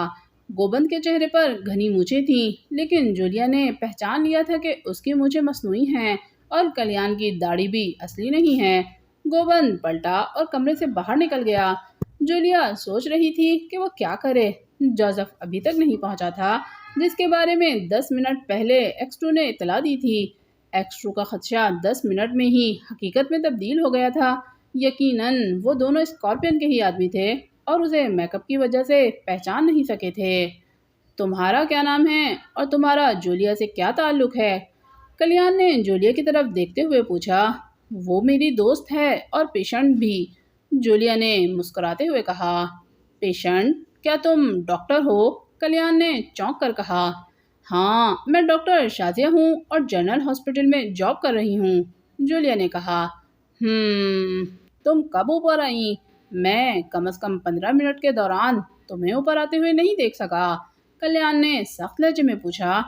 گوبند کے چہرے پر گھنی مونچھیں تھیں، لیکن جولیا نے پہچان لیا تھا کہ اس کی مونچھیں مصنوعی ہیں اور کلیان کی داڑھی بھی اصلی نہیں ہے۔ گوبند پلٹا اور کمرے سے باہر نکل گیا۔ جولیا سوچ رہی تھی کہ وہ کیا کرے۔ جوزف ابھی تک نہیں پہنچا تھا، جس کے بارے میں 10 منٹ پہلے ایکس 2 نے اطلاع دی تھی۔ ایکس 2 کا خدشہ 10 منٹ میں ہی حقیقت میں تبدیل ہو گیا تھا۔ یقیناً وہ دونوں اسکارپین کے ہی آدمی تھے اور اسے میک اپ کی وجہ سے پہچان نہیں سکے تھے۔ تمہارا کیا نام ہے اور تمہارا جولیا سے کیا تعلق ہے؟ کلیان نے جولیا کی طرف دیکھتے ہوئے پوچھا۔ وہ میری دوست ہے اور پیشنٹ بھی، جولیا نے مسکراتے ہوئے کہا۔ پیشنٹ؟ کیا تم ڈاکٹر ہو؟ کلیان نے چونک کر کہا۔ ہاں، میں ڈاکٹر شازیہ ہوں اور جنرل ہاسپٹل میں جاب کر رہی ہوں، جولیا نے کہا۔ تم کب اوپر آئیں؟ میں کم از کم 15 منٹ کے دوران تمہیں اوپر آتے ہوئے نہیں دیکھ سکا، کلیان نے سخت لہجے میں پوچھا۔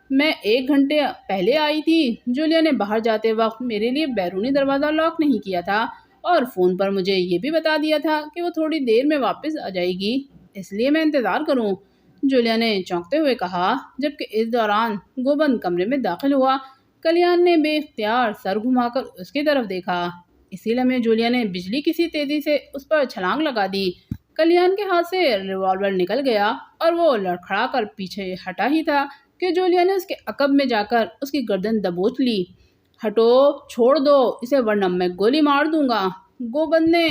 میں 1 گھنٹے پہلے آئی تھی، جولیا نے باہر جاتے وقت میرے لیے بیرونی دروازہ لاک نہیں کیا تھا اور فون پر مجھے یہ بھی بتا دیا تھا کہ وہ تھوڑی دیر میں واپس آ جائے گی، اس لیے میں انتظار کروں، جولیا نے چونکتے ہوئے کہا۔ جبکہ اس دوران گوبند کمرے میں داخل ہوا، کلیان نے بے اختیار سر گھما کر اس کی طرف دیکھا۔ اسی لمحے جولیا نے بجلی کسی تیزی سے اس پر چھلانگ لگا دی۔ کلیان کے ہاتھ سے ریوالور نکل گیا اور وہ لڑکھڑا کر پیچھے ہٹا ہی تھا کہ جولیا نے اس کے عقب میں جا کر اس کی گردن دبوچ لی۔ ہٹو، چھوڑ دو اسے ورنہ میں گولی مار دوں گا، گوبند نے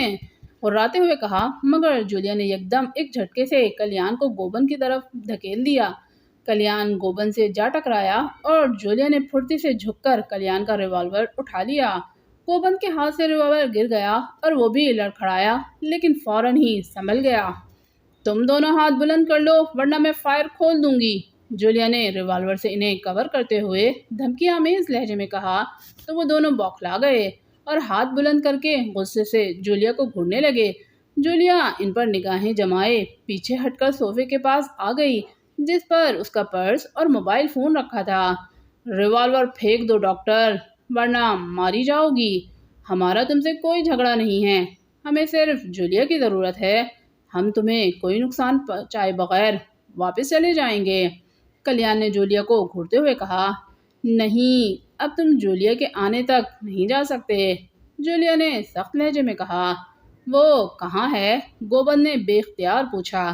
غراتے ہوئے کہا، مگر جولیا نے یکدم ایک جھٹکے سے کلیان کو گوبند کی طرف دھکیل دیا۔ کلیان گوبند سے جا ٹکرایا اور جولیا نے پھرتی سے جھک کر کلیان کا ریوالور اٹھا لیا۔ گوبند کے ہاتھ سے ریوالور گر گیا اور وہ بھی لڑکھڑایا، لیکن فوراً ہی سنبھل گیا۔ تم دونوں ہاتھ بلند کر لو ورنہ میں فائر کھول دوں گی، جولیا نے ریوالور سے انہیں کور کرتے ہوئے دھمکی آمیز لہجے میں کہا۔ تو وہ دونوں بوکھلا گئے اور ہاتھ بلند کر کے غصے سے جولیا کو گھورنے لگے۔ جولیا ان پر نگاہیں جمائے پیچھے ہٹ کر صوفے کے پاس آ گئی جس پر اس کا پرس اور موبائل فون رکھا تھا۔ ریوالور پھینک دو ڈاکٹر ورنہ ماری جاؤ گی، ہمارا تم سے کوئی جھگڑا نہیں ہے، ہمیں صرف جولیا کی ضرورت ہے، ہم تمہیں کوئی نقصان پہنچائے بغیر واپس چلے جائیں گے، کلیان نے جولیا کو گھورتے ہوئے کہا۔ نہیں، اب تم جولیا کے آنے تک نہیں جا سکتے، جولیا نے سخت لہجے میں کہا۔ وہ کہاں ہے؟ گوبند نے بے اختیار پوچھا۔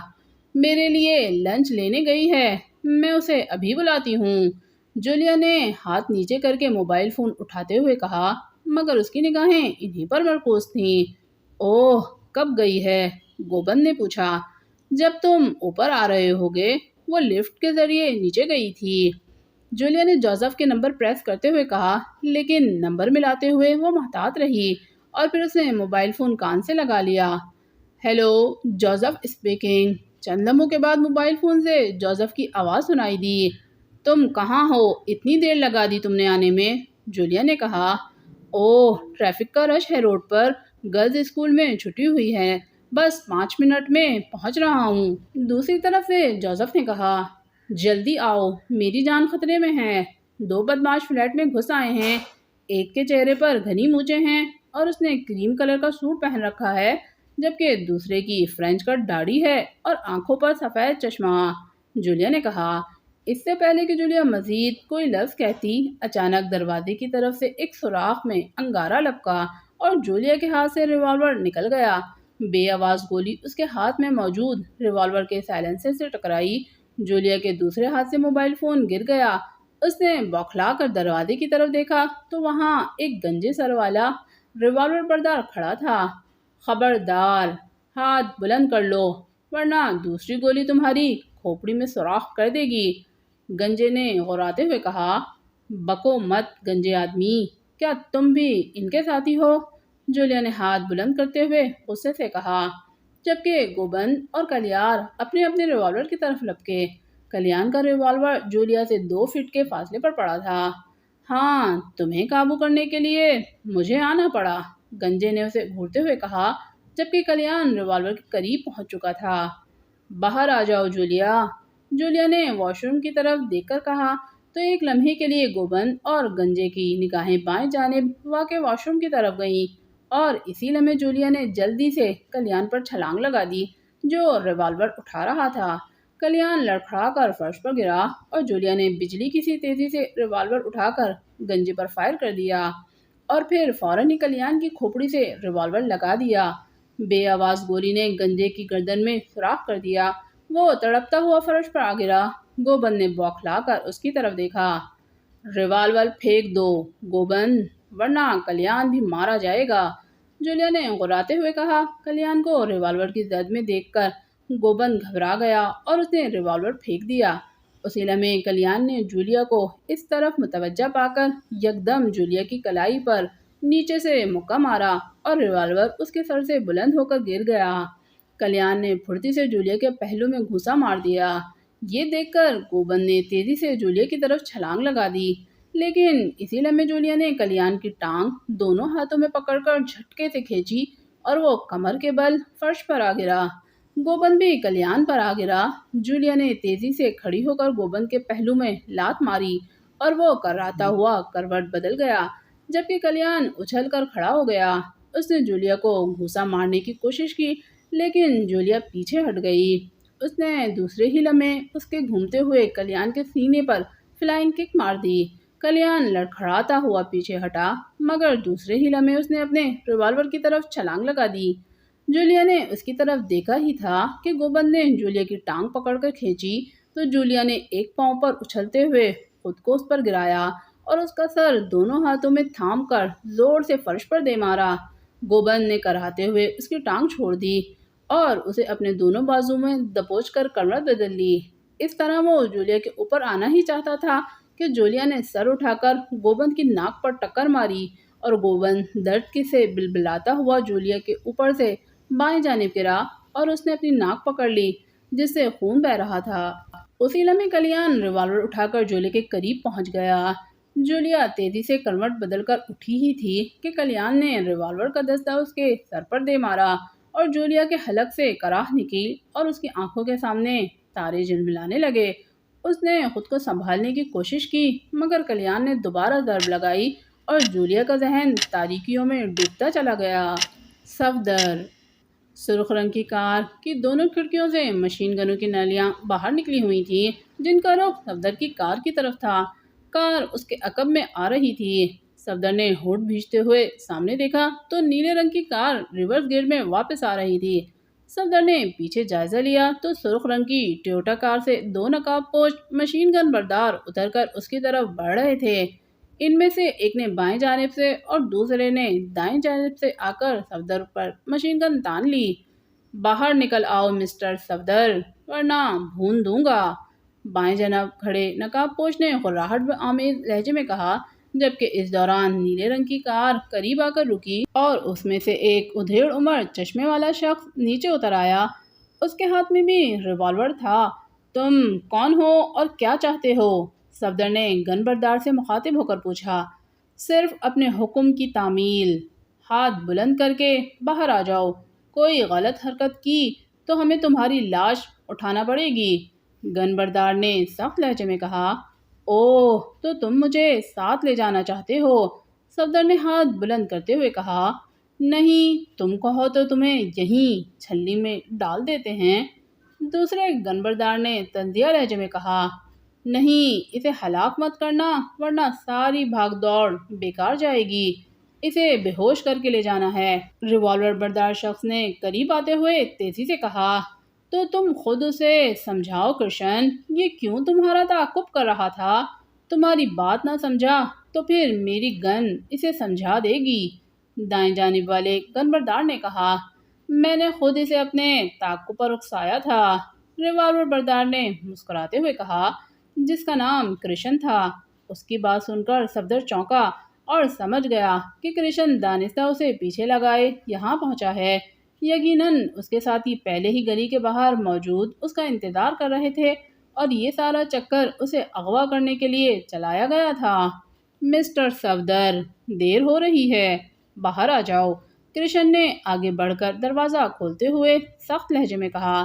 میرے لیے لنچ لینے گئی ہے، میں اسے ابھی بلاتی ہوں۔ جولیا نے ہاتھ نیچے کر کے موبائل فون اٹھاتے ہوئے کہا، مگر اس کی نگاہیں انہی پر مرکوز تھیں۔ اوہ، کب گئی ہے؟ گوبند نے پوچھا۔ جب تم اوپر آ رہے ہوگے، وہ لفٹ کے ذریعے نیچے گئی تھی۔ جولیا نے جوزف کے نمبر پریس کرتے ہوئے کہا، لیکن نمبر ملاتے ہوئے وہ محتاط رہی اور پھر اس نے موبائل فون کان سے لگا لیا۔ Hello, Joseph speaking. چند لمحوں کے بعد موبائل فون سے جوزف کی آواز سنائی دی۔ تم کہاں ہو؟ اتنی دیر لگا دی تم نے آنے میں؟ جولیا نے کہا۔ اوہ، ٹریفک کا رش ہے روڈ پر، گرلز اسکول میں چھٹی ہوئی ہے، بس 5 منٹ میں پہنچ رہا ہوں۔ دوسری طرف سے جوزف نے کہا، جلدی آؤ، میری جان خطرے میں ہے۔ 2 بدماش فلیٹ میں گھس آئے ہیں، ایک کے چہرے پر گھنی مونچھیں ہیں اور اس نے کریم کلر کا سوٹ پہن رکھا ہے، جبکہ دوسرے کی فرینچ کٹ داڑھی ہے اور آنکھوں پر سفید چشمہ۔ جولیا نے کہا۔ اس سے پہلے کہ جولیا مزید کوئی لفظ کہتی، اچانک دروازے کی طرف سے ایک سوراخ میں انگارہ لپکا اور جولیا کے ہاتھ سے ریوالور نکل گیا۔ بے آواز گولی اس کے ہاتھ میں موجود ریوالور کے سائلنسر سے ٹکرائی۔ جولیا کے دوسرے ہاتھ سے موبائل فون گر گیا۔ اس نے بوکھلا کر دروازے کی طرف دیکھا تو وہاں ایک گنجے سر والا ریوالور بردار کھڑا تھا۔ خبردار، ہاتھ بلند کر لو ورنہ دوسری گولی تمہاری کھوپڑی میں سوراخ کر دے گی، گنجے نے غراتے ہوئے کہا۔ بکو مت گنجے آدمی، کیا تم بھی ان کے ساتھی ہو؟ جولیا نے ہاتھ بلند کرتے ہوئے غصے سے کہا، جبکہ گوبند اور کلیار اپنے اپنے ریوالور کی طرف لپکے۔ کلیان کا ریوالور جولیا سے 2 فٹ کے فاصلے پر پڑا تھا۔ ہاں، تمہیں قابو کرنے کے لیے مجھے آنا پڑا، گنجے نے اسے گھورتے ہوئے کہا، جبکہ کلیان ریوالور کے قریب پہنچ چکا تھا۔ باہر آ جاؤ جولیا، جولیا نے واش روم کی طرف دیکھ کر کہا تو ایک لمحے کے لیے گوبند اور گنجے کی نگاہیں بائیں جانب واقع واش روم کی طرف گئیں اور اسی لمحے جولیا نے جلدی سے کلیان پر چھلانگ لگا دی جو ریوالور اٹھا رہا تھا۔ کلیان لڑکھڑا کر فرش پر گرا اور جولیا نے بجلی کی سی تیزی سے ریوالور اٹھا کر گنجے پر فائر کر دیا اور پھر فوراً ہی کلیان کی کھوپڑی سے ریوالور لگا دیا۔ بے آواز گولی نے گنجے کی گردن میں سوراخ کر دیا، وہ تڑپتا ہوا فرش پر آ گرا۔ گوبند نے بوکھلا کر اس کی طرف دیکھا۔ ریوالور پھینک دو گوبند، ورنہ کلیان بھی مارا جائے گا، جولیا نے غراتے ہوئے کہا۔ کلیان کو ریوالور کی زد میں دیکھ کر گوبند گھبرا گیا اور اس نے ریوالور پھینک دیا۔ اسی لمحے کلیان نے جولیا کو اس طرف متوجہ پا کر یکدم جولیا کی کلائی پر نیچے سے مکہ مارا اور ریوالور اس کے سر سے بلند ہو کر گر گیا۔ کلیان نے پھرتی سے جولیا کے پہلو میں گھوسا مار دیا۔ یہ دیکھ کر گوبند نے تیزی سے جولیا کی طرف چھلانگ لگا دی، لیکن اسی لمحے جولیا نے کلیان کی ٹانگ دونوں ہاتھوں میں پکڑ کر جھٹکے سے کھینچی اور وہ کمر کے بل فرش پر آ گرا۔ گوبند بھی کلیان پر آ گرا۔ جولیا نے تیزی سے کھڑی ہو کر گوبند کے پہلو میں لات ماری اور وہ کراتا ہوا کروٹ بدل گیا، جبکہ کلیان اچھل کر کھڑا ہو گیا۔ اس نے جولیا کو گھوسا مارنے کی کوشش کی، لیکن جولیا پیچھے ہٹ گئی۔ اس نے دوسرے ہی لمحے اس کے گھومتے ہوئے کلیان کے سینے پر فلائنگ کک مار دی۔ کلیان لڑکھڑاتا ہوا پیچھے ہٹا، مگر دوسرے ہی لمحے اس نے اپنے ریوالور کی طرف چھلانگ لگا دی۔ جولیا نے اس کی طرف دیکھا ہی تھا کہ گوبند نے جولیا کی ٹانگ پکڑ کر کھینچی تو جولیا نے ایک پاؤں پر اچھلتے ہوئے خود کو اس پر گرایا اور اس کا سر دونوں ہاتھوں میں تھام کر زور سے فرش پر دے مارا۔ گوبند نے کراتے ہوئے اس کی ٹانگ چھوڑ دی اور اسے اپنے دونوں بازو میں دبوچ کر کمر بدل لی۔ اس طرح وہ جولیا کے اوپر آنا ہی چاہتا تھا کہ جولیا نے سر اٹھا کر گوبند کی ناک پر ٹکر ماری اور گوبند درد سے بلبلاتا ہوا جولیا کے اوپر سے بائیں جانب گرا اور اس نے اپنی ناک پکڑ لی جس سے خون بہہ رہا تھا۔ اسی لمحے کلیان ریوالور اٹھا کر جولیا کے قریب پہنچ گیا۔ جولیا تیزی سے کروٹ بدل کر اٹھی ہی تھی کہ کلیان نے ریوالور کا دستہ اس کے سر پر دے مارا اور جولیا کے حلق سے کراہ نکلی اور اس کی آنکھوں کے سامنے تارے جھلملانے لگے۔ اس نے خود کو سنبھالنے کی کوشش کی، مگر کلیان نے دوبارہ ضرب لگائی اور جولیا کا ذہن تاریکیوں میں ڈوبتا چلا گیا۔ صفدر، سرخ رنگ کی کار کی دونوں کھڑکیوں سے مشین گنوں کی نلیاں باہر نکلی ہوئی تھیں جن کا رخ صفدر کی کار کی طرف تھا۔ کار اس کے عقب میں آ رہی تھی۔ صفدر نے ہونٹ بھینچتے ہوئے سامنے دیکھا تو نیلے رنگ کی کار ریورس گیئر میں واپس آ رہی تھی۔ صفدر نے پیچھے جائزہ لیا تو سرخ رنگ کی ٹویوٹا کار سے دو نقاب پوش مشین گن بردار اتر کر اس کی طرف بڑھ رہے تھے۔ ان میں سے ایک نے بائیں جانب سے اور دوسرے نے دائیں جانب سے آ کر صفدر پر مشین گن تان لی۔ باہر نکل آؤ مسٹر صفدر، ورنہ بھون دوں گا، بائیں جانب کھڑے نقاب پوش نے غراہٹ آمیز لہجے میں کہا، جبکہ اس دوران نیلے رنگ کی کار قریب آ کر رکی اور اس میں سے ایک ادھیڑ عمر چشمے والا شخص نیچے اتر آیا۔ اس کے ہاتھ میں بھی ریوالور تھا۔ تم کون ہو اور کیا چاہتے ہو؟ صفدر نے گن بردار سے مخاطب ہو کر پوچھا۔ صرف اپنے حکم کی تعمیل۔ ہاتھ بلند کر کے باہر آ جاؤ، کوئی غلط حرکت کی تو ہمیں تمہاری لاش اٹھانا پڑے گی، گن بردار نے سخت لہجے میں کہا۔ اوہ، تو تم مجھے ساتھ لے جانا چاہتے ہو؟ صفدر نے ہاتھ بلند کرتے ہوئے کہا۔ نہیں، تم کہو تو تمہیں یہیں چھلنی میں ڈال دیتے ہیں، دوسرے گن بردار نے تنزیہ لہجے میں کہا۔ نہیں، اسے ہلاک مت کرنا ورنہ ساری بھاگ دوڑ بیکار جائے گی، اسے بے ہوش کر کے لے جانا ہے، ریوالور بردار شخص نے قریب آتے ہوئے تیزی سے کہا۔ تو تم خود اسے سمجھاؤ کرشن، یہ کیوں تمہارا تعاقب کر رہا تھا؟ تمہاری بات نہ سمجھا تو پھر میری گن اسے سمجھا دے گی، دائیں جانب والے گن بردار نے کہا۔ میں نے خود اسے اپنے تعاقب پر اکسایا تھا، ریوالور بردار نے مسکراتے ہوئے کہا، جس کا نام کرشن تھا۔ اس کی بات سن کر صفدر چونکا اور سمجھ گیا کہ کرشن دانستہ اسے پیچھے لگائے یہاں پہنچا ہے۔ یقیناً اس کے ساتھی پہلے ہی گلی کے باہر موجود اس کا انتظار کر رہے تھے اور یہ سارا چکر اسے اغوا کرنے کے لیے چلایا گیا تھا۔ مسٹر صفدر، دیر ہو رہی ہے، باہر آ جاؤ، کرشن نے آگے بڑھ کر دروازہ کھولتے ہوئے سخت لہجے میں کہا۔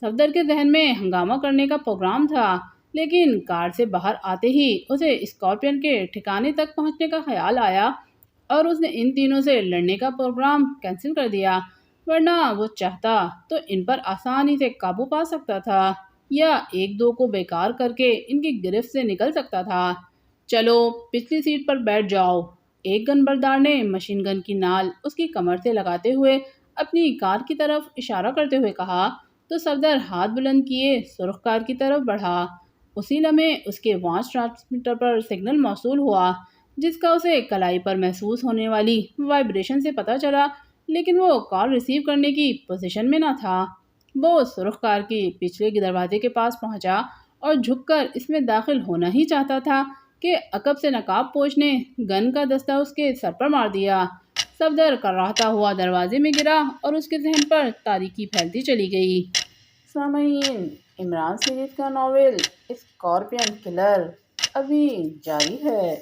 صفدر کے ذہن میں ہنگامہ کرنے کا پروگرام تھا، لیکن کار سے باہر آتے ہی اسے اسکارپین کے ٹھکانے تک پہنچنے کا خیال آیا اور اس نے ان تینوں سے لڑنے کا پروگرام کینسل کر دیا، ورنہ وہ چاہتا تو ان پر آسانی سے قابو پا سکتا تھا یا ایک دو کو بیکار کر کے ان کی گرفت سے نکل سکتا تھا۔ چلو پچھلی سیٹ پر بیٹھ جاؤ، ایک گن بردار نے مشین گن کی نال اس کی کمر سے لگاتے ہوئے اپنی کار کی طرف اشارہ کرتے ہوئے کہا، تو صفدر ہاتھ بلند کیے سرخ کار کی طرف بڑھا۔ اسی لمحے اس کے وانچ ٹرانسمیٹر پر سگنل موصول ہوا، جس کا اسے کلائی پر محسوس ہونے والی وائبریشن سے پتہ چلا، لیکن وہ کال ریسیو کرنے کی پوزیشن میں نہ تھا۔ وہ سرخ کار کی پچھلے دروازے کے پاس پہنچا اور جھک کر اس میں داخل ہونا ہی چاہتا تھا کہ عقب سے نقاب پوش نے گن کا دستہ اس کے سر پر مار دیا۔ صفدر کراہتا ہوا دروازے میں گرا اور اس کے ذہن پر تاریکی پھیلتی چلی گئی۔ سامعین، عمران سیریز کا ناول اسکارپین کلر ابھی جاری ہے۔